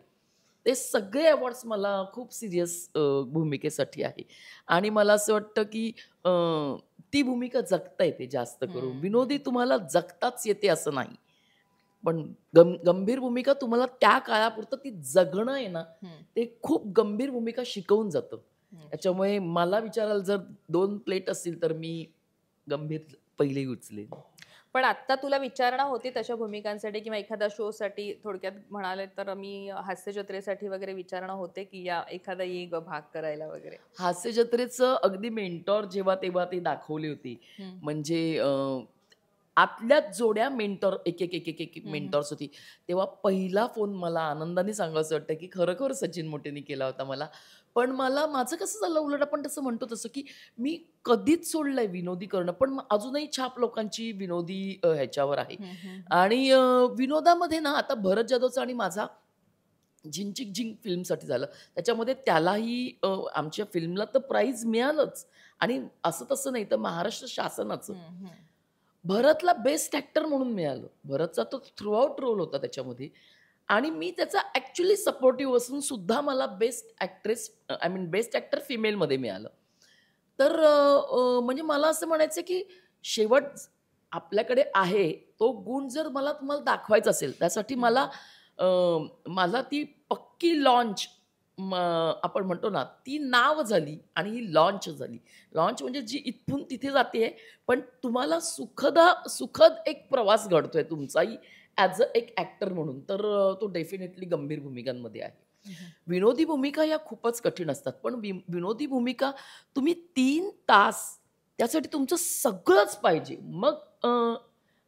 ते सगळे अवॉर्ड्स मला खूप सिरियस भूमिकेसाठी आहे. आणि मला असं वाटतं की ती भूमिका जगता येते जास्त करून. विनोदी तुम्हाला जगताच येते असं नाही. पण गंभीर भूमिका तुम्हाला त्या काळापुरतं ती जगणं आहे ना, ते खूप गंभीर भूमिका शिकवून जातं. त्याच्यामुळे मला विचाराल जर 2 प्लेट असतील तर मी गंभीर पहिली उचलेन. पण आता तुला विचारणा होती तशा भूमिकांसाठी किंवा एखाद्या शो साठी, थोडक्यात म्हणाले तर मी हास्य जत्रेसाठी वगैरे विचारणा होते की या एखादा एक भाग करायला वगैरे? हास्य जत्रेचं अगदी मेंटॉर जेव्हा तेव्हा ते दाखवली होती, म्हणजे आतल्याच जोड्या मेंटॉर एक मेंटॉर्स होती. तेव्हा पहिला फोन मला आनंदाने सांगायचं वाटतं की खरोखर सचिन मोटेने केला होता मला. पण माझं कसं झालं, उलट आपण तसं म्हणतो तसं की मी कधीच सोडलंय विनोदी करणं, पण अजूनही छाप लोकांची विनोदी ह्याच्यावर आहे. आणि विनोदामध्ये ना आता भरत जाधवचा आणि माझा झिंचिक झिंक फिल्मसाठी झालं. त्याच्यामध्ये त्यालाही आमच्या फिल्मला तर प्राईज मिळालंच, आणि असं तसं नाही तर महाराष्ट्र शासनाचं. भरतला बेस्ट ॲक्टर म्हणून मिळालं. भरतचा तो थ्रूआउट रोल होता त्याच्यामध्ये, आणि मी त्याचा ॲक्च्युली सपोर्टिव्ह असून सुद्धा मला बेस्ट ॲक्ट्रेस बेस्ट ॲक्टर फिमेलमध्ये मिळालं. तर म्हणजे मला असं म्हणायचं की शेवट आपल्याकडे आहे तो गुण जर मला तुम्हाला दाखवायचा असेल, त्यासाठी मला ती पक्की लॉन्च आपण म्हणतो ना, ती नाव झाली आणि ही लॉन्च झाली. लॉन्च म्हणजे जी इथून तिथे जाते, पण तुम्हाला सुखद एक प्रवास घडतोय तुमचाही ॲज अ एक ॲक्टर म्हणून. तर तो डेफिनेटली गंभीर भूमिकांमध्ये आहे. विनोदी भूमिका या खूपच कठीण असतात, पण विनोदी भूमिका तुम्ही 3 तास त्यासाठी तुमचं सगळंच पाहिजे. मग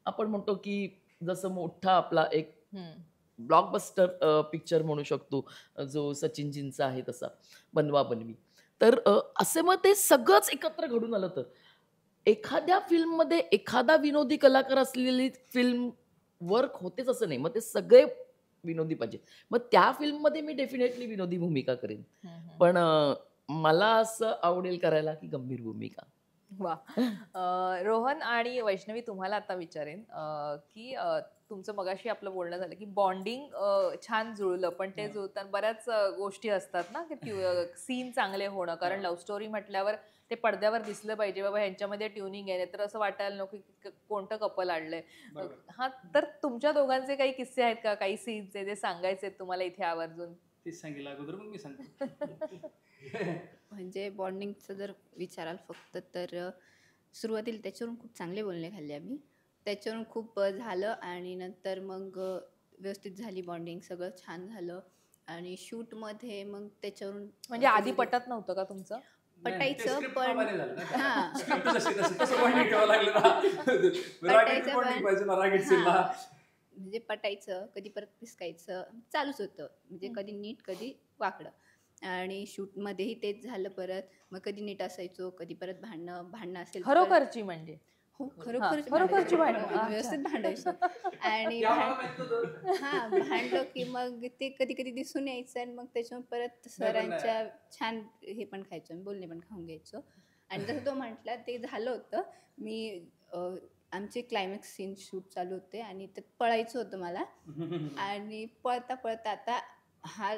आपण म्हणतो की जसं मोठा आपला एक ब्लॉकबस्टर पिक्चर म्हणू शकतो जो सचिनजींचा आहे तसा, बनवा बनवी. तर असे मग ते सगळंच एकत्र घडून आलं. तर एखाद्या फिल्ममध्ये एखादा विनोदी कलाकार असलेली फिल्म वर्क होतेच असं नाही, मग ते सगळे विनोदी पाहिजे. मग त्या फिल्ममध्ये मी डेफिनेटली विनोदी भूमिका करेन, पण मला असं आवडेल करायला की गंभीर भूमिका. वा. रोहन आणि वैष्णवी, तुम्हाला आता विचारेन की तुमचं मगाशी आपलं बोलणं झालं की बॉन्डिंग छान जुळलं, पण ते जुळताना बऱ्याच गोष्टी असतात ना की सीन चांगले होणं, कारण लव्ह स्टोरी म्हटल्यावर ते पडद्यावर दिसलं पाहिजे, बाबा ह्यांच्यामध्ये ट्युनिंग आहे, तर असं वाटायला नको की कोणतं कपल आणलंय. हा, तर तुमच्या दोघांचे काही किस्से आहेत का, काही सीन्स जे सांगायचे तुम्हाला इथे आवर्जून? तेच सांगितलं अगोदर, मग मी सांगतो. म्हणजे बॉन्डिंगचं जर विचाराल फक्त, तर सुरुवातीला त्याच्यावरून खूप चांगले बोलणे खाल्ले आम्ही, त्याच्यावरून खूप झालं, आणि नंतर मग व्यवस्थित झाली बॉन्डिंग, सगळं छान झालं. आणि शूटमध्ये मग त्याच्यावरून म्हणजे आधी पटत नव्हतं का तुमचं? पटायचं पण म्हणजे पटायचं, कधी परत पिसकायचं चालूच होतं, म्हणजे कधी नीट कधी वाकडं. आणि शूटमध्येही तेच झालं परत. मग कधी नीट असायचो, कधी परत भांडणं असेल खरोखरची, म्हणजे हो खरोखरची भांडणं व्यवस्थित भांडायचं. आणि भांडलो की मग ते कधी कधी दिसून यायचं, आणि मग त्याच्यावर परत सरांच्या छान हे पण खायचो, बोलणे पण खाऊन घ्यायचो. आणि जसं तो म्हटला ते झालं होतं. मी आमचे क्लायमॅक्स सीन शूट चालू होते आणि त्यात पळायचं होतं मला, आणि पळता पळता आता हा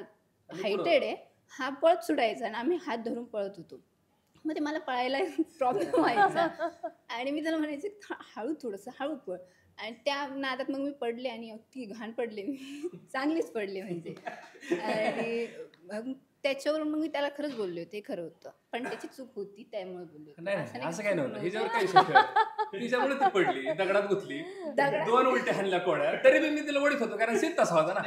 हायटेड आहे, हा पळत सुटायचा आणि आम्ही हात धरून पळत होतो. मग ते मला पळायला प्रॉब्लेम व्हायचा, आणि मी त्याला म्हणायचे हळू, थोडंसं हळू पळ. आणि त्या नादात मग मी पडले, आणि अगदी घाण पडले, मी चांगलीच पडले म्हणजे. आणि मग त्याच्यावरून मग मी त्याला खरंच बोलले होते, खरं होतं, पण त्याची चूक होती त्यामुळे बोलले होते. असं काय नव्हतं, हिच्यावर काही तिच्यामुळे ती पडली, दगडात गुतली, 2 उलट्या हाणल्या कोड्या, तरी मी तिला ओढीत होतो, कारण सीन तसा होता ना.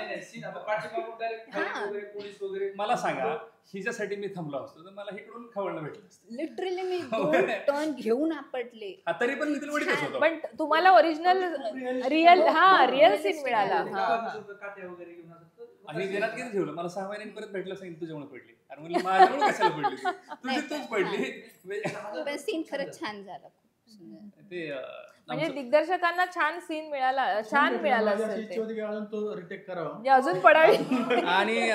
मला सांगा, हिच्यासाठी मी थांबलो असतो तर मला इकडून खवळणं भेटलं असतं. लिटरली मी 2 टर्न घेऊन आपटले, तरी पण मी तिला ओढीतच होतो. पण तुम्हाला ओरिजिनल रिअल सीन मिळाला. आणि घरात किती ठेवलं, मला 6 महिन्यांनी परत भेटलं, सांगितलं तुझ्यामुळे पडली, आणि म्हणलं माझ्यामुळे कशाला पडली, तुझी तूच पडली. पण सीन खरंच छान झाला. ते म्हणजे दिग्दर्शकांना छान सीन मिळाला, छान मिळाला असेल ते. तो रिटेक करावा, म्हणजे अजून पडावी. आणि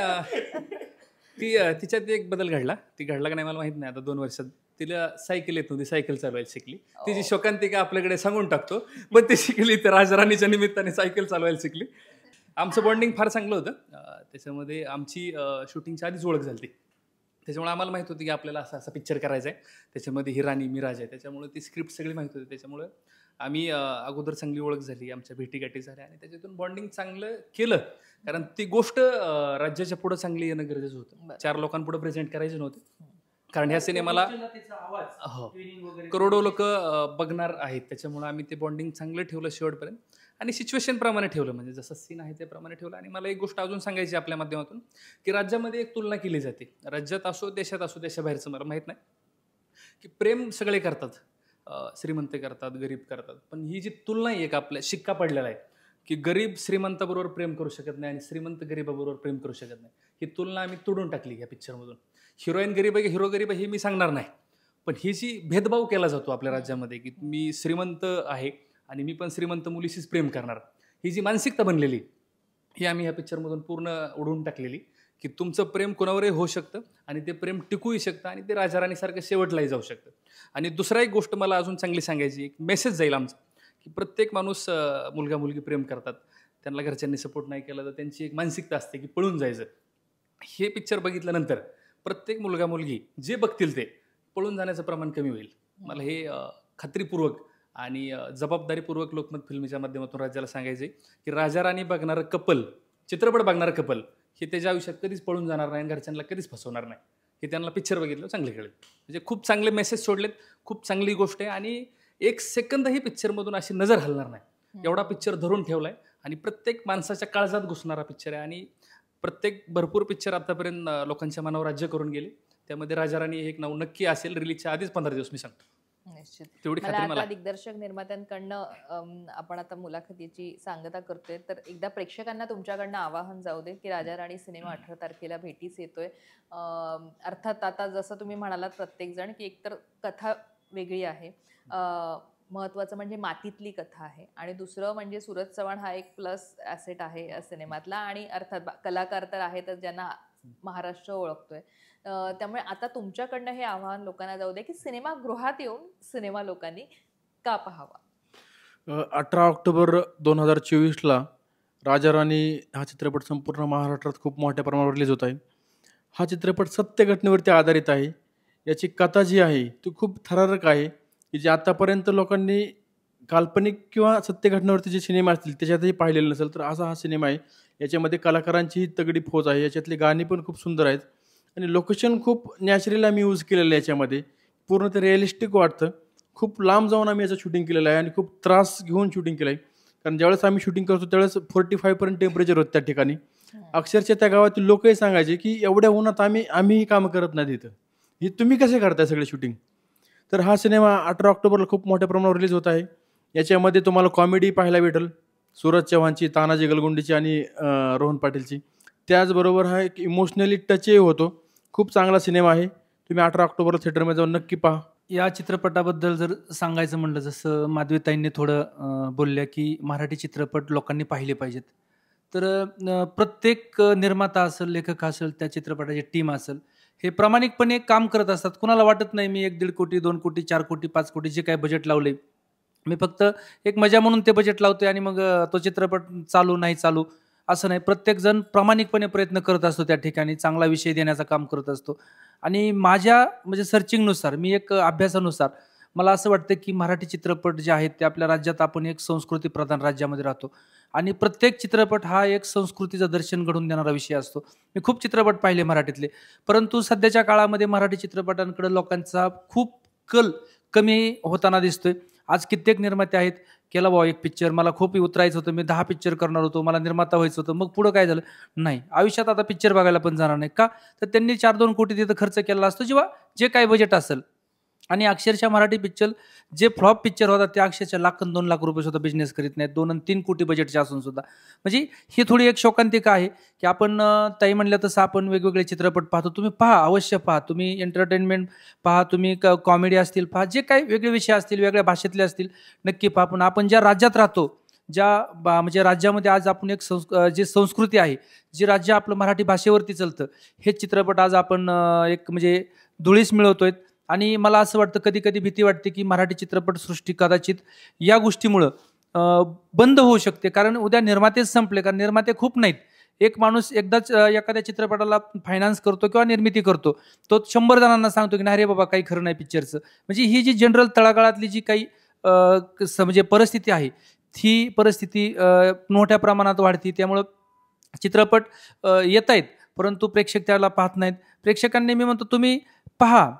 तिच्यात एक बदल घडला, ती घडला का नाही मला माहित नाही. आता 2 वर्षात तिला सायकल येत नव्हती, सायकल चालवायला शिकली. तिची शोकांतिका आपल्याकडे सांगून टाकतो, पण ती शिकली तर राजराणीच्या निमित्ताने सायकल चालवायला शिकली. आमचं बॉन्डिंग फार चांगलं होतं. त्याच्यामध्ये आमची शूटिंगच्या आधीच ओळख झाली, त्याच्यामुळे आम्हाला माहित होती की आपल्याला असा पिक्चर करायचा आहे, त्याच्यामध्ये ही राणी मी राजा आहे, त्याच्यामुळे ती स्क्रिप्ट सगळी माहित होती. त्याच्यामुळे आम्ही अगोदर चांगली ओळख झाली, आमच्या भेटीगाठी झाल्या आणि त्याच्यातून बॉन्डिंग चांगलं केलं. कारण ती गोष्ट राज्याच्या पुढे चांगली येणं गरजेचं होतं. 4 लोकांपुढे प्रेझेंट करायचे नव्हते, कारण ह्या सिनेमाला करोडो लोक बघणार आहेत. त्याच्यामुळे आम्ही ते बॉन्डिंग चांगलं ठेवलं शेवटपर्यंत आणि सिच्युएशन प्रमाणे ठेवलं, म्हणजे जसं सीन आहे त्याप्रमाणे ठेवलं. आणि मला एक गोष्ट अजून सांगायची आपल्या माध्यमातून, की राज्यामध्ये एक तुलना केली जाते, राज्यात असो देशात असो, देशाबाहेरचं मला माहीत नाही, की प्रेम सगळे करतात, श्रीमंत करतात, गरीब करतात, पण ही जी तुलना आहे एक आपल्या शिक्का पडलेला आहे, की गरीब श्रीमंताबरोबर प्रेम करू शकत नाही आणि श्रीमंत गरीबाबरोबर प्रेम करू शकत नाही. ही तुलना आम्ही तोडून टाकली या पिक्चरमधून. हिरोईन गरीब आहे, हिरो गरीब आहे हे मी सांगणार नाही, पण ही जी भेदभाव केला जातो आपल्या राज्यामध्ये, की मी श्रीमंत आहे आणि मी पण श्रीमंत मुलीशीच प्रेम करणार, ही जी मानसिकता बनलेली ही आम्ही ह्या पिक्चरमधून पूर्ण उडवून टाकलेली, की तुमचं प्रेम कोणावरही होऊ शकतं आणि ते प्रेम टिकूही शकतं आणि ते राजा राणीसारखं शेवटलाही जाऊ शकतं. आणि दुसरा एक गोष्ट मला अजून चांगली सांगायची, एक मेसेज जाईल आमचा, की प्रत्येक माणूस मुलगा मुलगी प्रेम करतात, त्यांना घरच्यांनी सपोर्ट नाही केला तर त्यांची एक मानसिकता असते की पळून जायचं. हे पिक्चर बघितल्यानंतर प्रत्येक मुलगा मुलगी जे बघतील ते पळून जाण्याचं प्रमाण कमी होईल. मला हे खात्रीपूर्वक आणि जबाबदारीपूर्वक लोकमत फिल्मीच्या माध्यमातून राज्याला सांगायचे, की राजा राणी बघणारं कपल, चित्रपट बघणारं कपल हे त्याच्या आयुष्यात कधीच पळून जाणार नाही आणि घरच्यांना कधीच फसवणार नाही. हे त्यांना पिक्चर बघितलं चांगले कळेल. म्हणजे खूप चांगले मेसेज सोडलेत, खूप चांगली गोष्ट आहे आणि 1 सेकंदही पिक्चरमधून अशी नजर हलणार नाही, एवढा पिक्चर धरून ठेवलाय आणि प्रत्येक माणसाच्या काळजात घुसणारा पिक्चर आहे. आणि प्रत्येक भरपूर पिक्चर आतापर्यंत लोकांच्या मनावर राज्य करून गेले, त्यामध्ये राजा राणी हे एक नाव नक्की असेल. रिलीजच्या आधीच 15 दिवस मी सांगतो. निश्चित. तेवढी मला खात्री आता मला. दिग्दर्शक निर्मात्यांकडनं आपण आता मुलाखतीची सांगता करतोय, तर एकदा प्रेक्षकांना तुमच्याकडनं आवाहन जाऊ दे, की राजा राणी सिनेमा 18 तारखेला भेटीस येतोय. अर्थात आता जसं तुम्ही म्हणालात प्रत्येकजण, की एकतर कथा वेगळी आहे, महत्त्वाचं म्हणजे मातीतली कथा आहे, आणि दुसरं म्हणजे सूरज चव्हाण हा एक प्लस ॲसेट आहे या सिनेमातला, आणि अर्थात कलाकार तर आहेतच ज्यांना महाराष्ट्र ओळखतोय. त्यामुळे आता तुमच्याकडनं हे आव्हान लोकांना जाऊ दे, की सिनेमागृहात येऊन सिनेमा लोकांनी का पाहावा. 18 ऑक्टोबर 2024ला राजा राणी हा चित्रपट संपूर्ण महाराष्ट्रात खूप मोठ्या प्रमाणावर रिलीज होत आहे. हा चित्रपट सत्य घटनेवरती आधारित आहे. याची कथा जी आहे ती खूप थरारक आहे, की जे आतापर्यंत लोकांनी काल्पनिक किंवा सत्य घटनेवरती जे सिनेमा असतील त्याच्यातही पाहिलेलं नसेल, तर असा हा सिनेमा आहे. याच्यामध्ये कलाकारांचीही तगडी फौज आहे. याच्यातली गाणी पण खूप सुंदर आहेत आणि लोकेशन खूप नॅचरल आम्ही यूज केलेलं आहे. याच्यामध्ये पूर्ण ते रिअलिस्टिक वाटतं. खूप लांब जाऊन आम्ही याचं शूटिंग केलेलं आहे आणि खूप त्रास घेऊन शूटिंग केलं आहे. कारण ज्यावेळेस आम्ही शूटिंग करतो त्यावेळेस 45पर्यंत टेम्परेचर होतं त्या ठिकाणी. अक्षरशः त्या गावातील लोकही सांगायचे की एवढ्या उन्हात आम्ही कामं करत नाही तिथं, ही तुम्ही कसे करताय सगळे शूटिंग. तर हा सिनेमा 18 ऑक्टोबरला खूप मोठ्या प्रमाणावर रिलीज होत आहे. याच्यामध्ये तुम्हाला कॉमेडी पाहायला भेटेल, सूरज चव्हाणची, तानाजी गलगुंडीची आणि रोहन पाटीलची. त्याचबरोबर हा एक इमोशनली टचही होतो. खूप चांगला सिनेमा आहे. तुम्ही 18 ऑक्टोबरला थिएटरमध्ये जाऊन नक्की पहा. या चित्रपटाबद्दल जर सांगायचं म्हटलं, जसं माधवीताईंनी थोडं बोलल्या की मराठी चित्रपट लोकांनी पाहिले पाहिजेत, तर प्रत्येक निर्माता असेल, लेखक असेल, त्या चित्रपटाची टीम असेल, हे प्रामाणिकपणे काम करत असतात. कुणाला वाटत नाही मी 1-1.5 कोटी, 2 कोटी, 4 कोटी, 5 कोटी जे काय बजेट लावले, मी फक्त एक मजा म्हणून ते बजेट लावतोय आणि मग तो चित्रपट चालू नाही चालू असं नाही. प्रत्येकजण प्रामाणिकपणे प्रयत्न करत असतो, त्या ठिकाणी चांगला विषय देण्याचं काम करत असतो. आणि माझ्या म्हणजे सर्चिंगनुसार, मी एक अभ्यासानुसार मला असं वाटतं की मराठी चित्रपट जे आहेत ते आपल्या राज्यात, आपण एक संस्कृती प्रधान राज्यामध्ये राहतो आणि प्रत्येक चित्रपट हा एक संस्कृतीचं दर्शन घडून देणारा विषय असतो. मी खूप चित्रपट पाहिले मराठीतले, परंतु सध्याच्या काळामध्ये मराठी चित्रपटांकडे लोकांचा खूप कल कमी होताना दिसतोय. आज कित्येक निर्माते आहेत, केला भाऊ एक पिक्चर, मला खूप उतरायचं होतं, मी 10 पिक्चर करणार होतो, मला निर्माता व्हायचं होतं, मग पुढं काय झालं नाही, आयुष्यात आता पिक्चर बघायला पण जाणार नाही का, तर त्यांनी 4-2 कोटी तिथं खर्च केला असतो जेव्हा जे काय बजेट असेल. आणि अक्षरशः मराठी पिक्चर जे फ्लॉप पिक्चर होतात ते अक्षरशः 1,00,000-2 लाख रुपये सुद्धा बिझनेस करीत नाहीत, 2 आणि 3 कोटी बजेटचे असून सुद्धा. म्हणजे ही थोडी एक शोकांतिका आहे की आपण ताई म्हणल्या तसं आपण वेगवेगळे चित्रपट पाहतो. तुम्ही पहा, अवश्य पहा, तुम्ही एंटरटेनमेंट पहा, तुम्ही कॉमेडी असतील पहा, जे काही वेगळे विषय असतील, वेगळ्या भाषेतले असतील नक्की पहा. पण आपण ज्या राज्यात राहतो, म्हणजे राज्यामध्ये आज आपण एक जी संस्कृती आहे, जे राज्य आपलं मराठी भाषेवरती चालतं, हे चित्रपट आज आपण एक म्हणजे धुळीस मिळवतोय. आणि मला असं वाटतं, कधी कधी भीती वाटते की मराठी चित्रपटसृष्टी कदाचित या गोष्टीमुळं बंद होऊ शकते. कारण उद्या निर्मातेच संपले, कारण निर्माते खूप नाहीत. एक माणूस एकदाच एखाद्या चित्रपटाला फायनान्स करतो किंवा निर्मिती करतो, तो 100 जणांना सांगतो की नाही रे बाबा काही खरं नाही पिक्चरचं. म्हणजे ही जी जनरल तळागाळातली जी काही म्हणजे परिस्थिती आहे ती परिस्थिती मोठ्या प्रमाणात वाढती. त्यामुळं चित्रपट येत आहेत परंतु प्रेक्षक त्याला पाहत नाहीत. प्रेक्षकांनी मी म्हणतो तुम्ही पहा,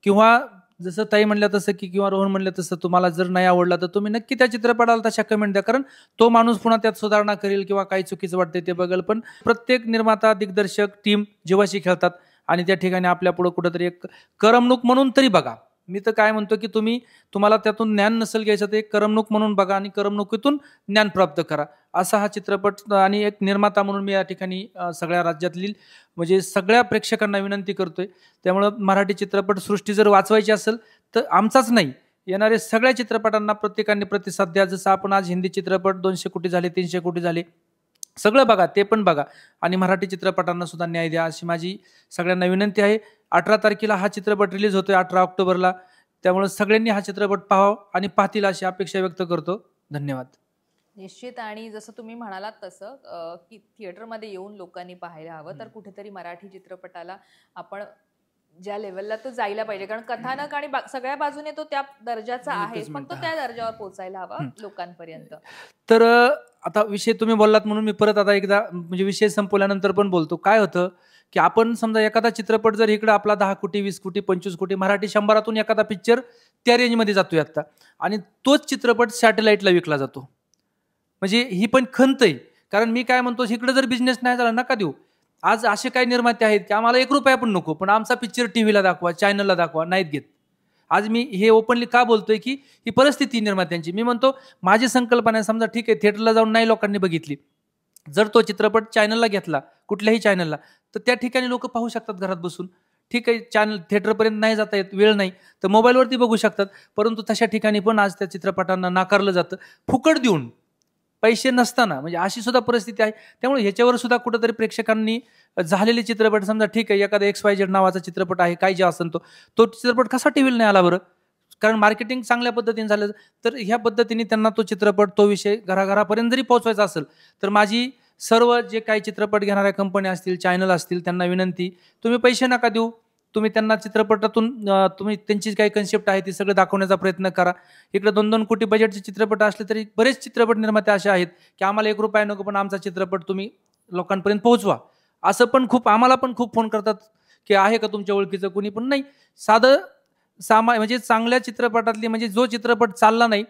किंवा जसं ताई म्हणलं तसं की किंवा रोहन म्हणलं तसं तुम्हाला जर नाही आवडला तर तुम्ही नक्की त्या चित्रपटाला तशा कमेंट द्या, कारण तो माणूस पुन्हा त्यात सुधारणा करेल किंवा काही चुकीचं वाटते ते बघेल. पण प्रत्येक निर्माता दिग्दर्शक टीम जीवाशी खेळतात आणि त्या ठिकाणी आपल्या पुढे कुठंतरी एक करमणूक म्हणून तरी बघा. मी तर काय म्हणतो की तुम्हाला त्यातून ज्ञान नसेल घ्यायचं तर एक करमणूक म्हणून बघा आणि करमणुकीतून ज्ञान प्राप्त करा, असा हा चित्रपट. आणि एक निर्माता म्हणून मी या ठिकाणी सगळ्या राज्यातील म्हणजे सगळ्या प्रेक्षकांना विनंती करतोय. त्यामुळं मराठी चित्रपट सृष्टी जर वाचवायची असेल तर आमचाच नाही, येणारे सगळ्या चित्रपटांना प्रत्येकाने प्रतिसाद द्या. जसं आपण आज हिंदी चित्रपट 200 कोटी झाले, 300 कोटी झाले, सगळं बघा, ते पण बघा आणि मराठी चित्रपटांना सुद्धा न्याय द्या अशी माझी सगळ्यांना विनंती आहे. 18 तारखेला हा चित्रपट रिलीज होतोय, 18 ऑक्टोबरला. त्यामुळे सगळ्यांनी हा चित्रपट पाहावा आणि पाहतील अशी अपेक्षा व्यक्त करतो. धन्यवाद. निश्चित. आणि जसं तुम्ही म्हणालात तसं की थिएटरमध्ये येऊन लोकांनी पाहायला हवं, तर कुठेतरी मराठी चित्रपटाला आपण ज्या लेवलला तो जायला पाहिजे, कारण कथानक आणि सगळ्या बाजूने तो त्या दर्जाचा आहे, फक्त त्या दर्जावर पोहोचायला हवा लोकांपर्यंत. तर आता विषय तुम्ही बोललात म्हणून मी परत आता एकदा म्हणजे विषय संपवल्यानंतर पण बोलतो. काय होतं की आपण समजा एखादा चित्रपट जर इकडे आपला 10 कोटी 20 कोटी 25 कोटी मराठी 100तून एखादा पिक्चर त्या रेंजमध्ये जातोय आता, आणि तोच चित्रपट सॅटेलाइटला विकला जातो. म्हणजे ही पण खंत आहे. कारण मी काय म्हणतो, इकडे जर बिझनेस नाही झाला नका देऊ. आज असे काही निर्माते आहेत की आम्हाला 1 रुपया पण नको, पण आमचा पिक्चर टीव्हीला दाखवा, चॅनलला दाखवा, नाहीत घेत. आज मी हे ओपनली का बोलतोय की ही परिस्थिती निर्मात्यांची. मी म्हणतो माझी संकल्पना आहे, समजा ठीक आहे थिएटरला जाऊन नाही लोकांनी बघितली, जर तो चित्रपट चॅनलला घेतला कुठल्याही चॅनलला तर त्या ठिकाणी लोक पाहू शकतात घरात बसून. ठीक आहे, चॅनल थिएटरपर्यंत नाही जाता येत, वेळ नाही तर मोबाईलवरती बघू शकतात. परंतु तशा ठिकाणी पण आज त्या चित्रपटांना नाकारलं जातं फुकट देऊन, पैसे नसताना. म्हणजे अशी सुद्धा परिस्थिती आहे. त्यामुळे ह्याच्यावर सुद्धा कुठंतरी प्रेक्षकांनी झालेले चित्रपट, समजा ठीक आहे एखादा XYZ नावाचा चित्रपट आहे, काय जे असेल तो चित्रपट कसा टीव्हीला नाही आला बरं? कारण मार्केटिंग चांगल्या पद्धतीने झालं. तर ह्या पद्धतीने त्यांना तो चित्रपट, तो विषय घराघरापर्यंत जरी पोहोचवायचा असेल तर माझी सर्व जे काही चित्रपट घेणाऱ्या कंपन्या असतील, चॅनल असतील, त्यांना विनंती, तुम्ही पैसे नका देऊ, तुम्ही त्यांना चित्रपटातून तुम्ही त्यांची काही कन्सेप्ट आहे ती सगळं दाखवण्याचा प्रयत्न करा. इकडे 2-2 कोटी बजेटचे चित्रपट असले तरी बरेच चित्रपट निर्माते असे आहेत की आम्हाला 1 रुपया नको, पण आमचा चित्रपट तुम्ही लोकांपर्यंत पोहोचवा. असं पण आम्हाला पण खूप फोन करतात की आहे का तुमच्या ओळखीचं कुणी, पण नाही. साधं म्हणजे चांगल्या चित्रपटातली, म्हणजे जो चित्रपट चालला नाही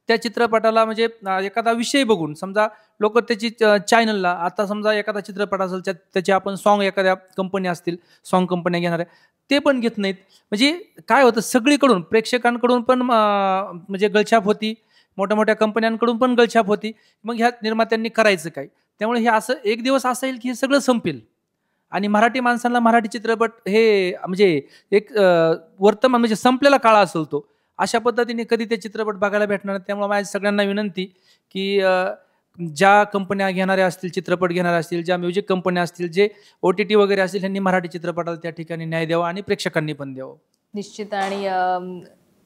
त्या चित्रपटाला म्हणजे एखादा विषय बघून, समजा लोक त्याची चॅनलला, आता समजा एखादा चित्रपट असेल त्याचे आपण सॉन्ग, एखाद्या कंपनी असतील सॉन्ग कंपन्या घेणाऱ्या, ते पण घेत नाहीत. म्हणजे काय होतं, सगळीकडून प्रेक्षकांकडून पण म्हणजे गळछाप होती, मोठ्या मोठ्या कंपन्यांकडून पण गळछाप होती. मग ह्या निर्मात्यांनी करायचं काय? त्यामुळे हे असं एक दिवस असं येईल की हे सगळं संपेल आणि मराठी माणसांना मराठी चित्रपट हे म्हणजे एक वर्तमान म्हणजे संपलेला काळ असेल तो. अशा पद्धतीने कधी ते चित्रपट बघायला भेटणार. त्यामुळे माझ्या सगळ्यांना विनंती की ज्या कंपन्या घेणाऱ्या असतील, चित्रपट घेणाऱ्या असतील, ज्या म्युझिक कंपन्या असतील, जे OTT वगैरे असतील, यांनी मराठी चित्रपटाला त्या ठिकाणी न्याय द्यावा आणि प्रेक्षकांनी पण द्यावं. निश्चित. आणि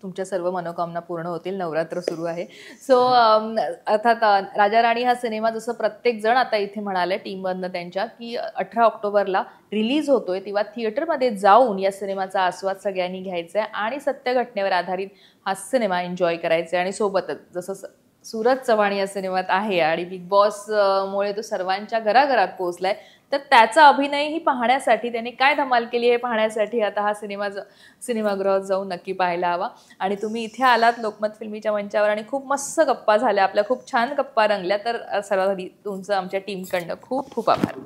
तुमच्या सर्व मनोकामना पूर्ण होतील. नवरात्र सुरू आहे. सो अर्थात राजा राणी हा सिनेमा, जसं प्रत्येक जण आता इथे म्हणाले टीममधनं त्यांच्या, की 18 ऑक्टोबरला रिलीज होतोय, तेव्हा थिएटरमध्ये जाऊन या सिनेमाचा आस्वाद सगळ्यांनी घ्यायचा आहे आणि सत्य घटनेवर आधारित हा सिनेमा एन्जॉय करायचा आहे. आणि सोबतच जसं सूरज चव्हाण या सिनेमात आहे आणि बिग बॉस मुळे तो सर्वांच्या घराघरात पोहोचलाय, तर त्याचा अभिनयही पाहण्यासाठी, त्याने काय धमाल केली हे पाहण्यासाठी आता हा सिनेमागृहात जाऊन नक्की पाहायला हवा. आणि तुम्ही इथे आलात लोकमत फिल्मीच्या मंचावर आणि खूप मस्त गप्पा झाल्या, आपल्या खूप छान गप्पा रंगल्या, तर सर्वात आधी तुमचं आमच्या टीमकडनं खूप खूप आभार.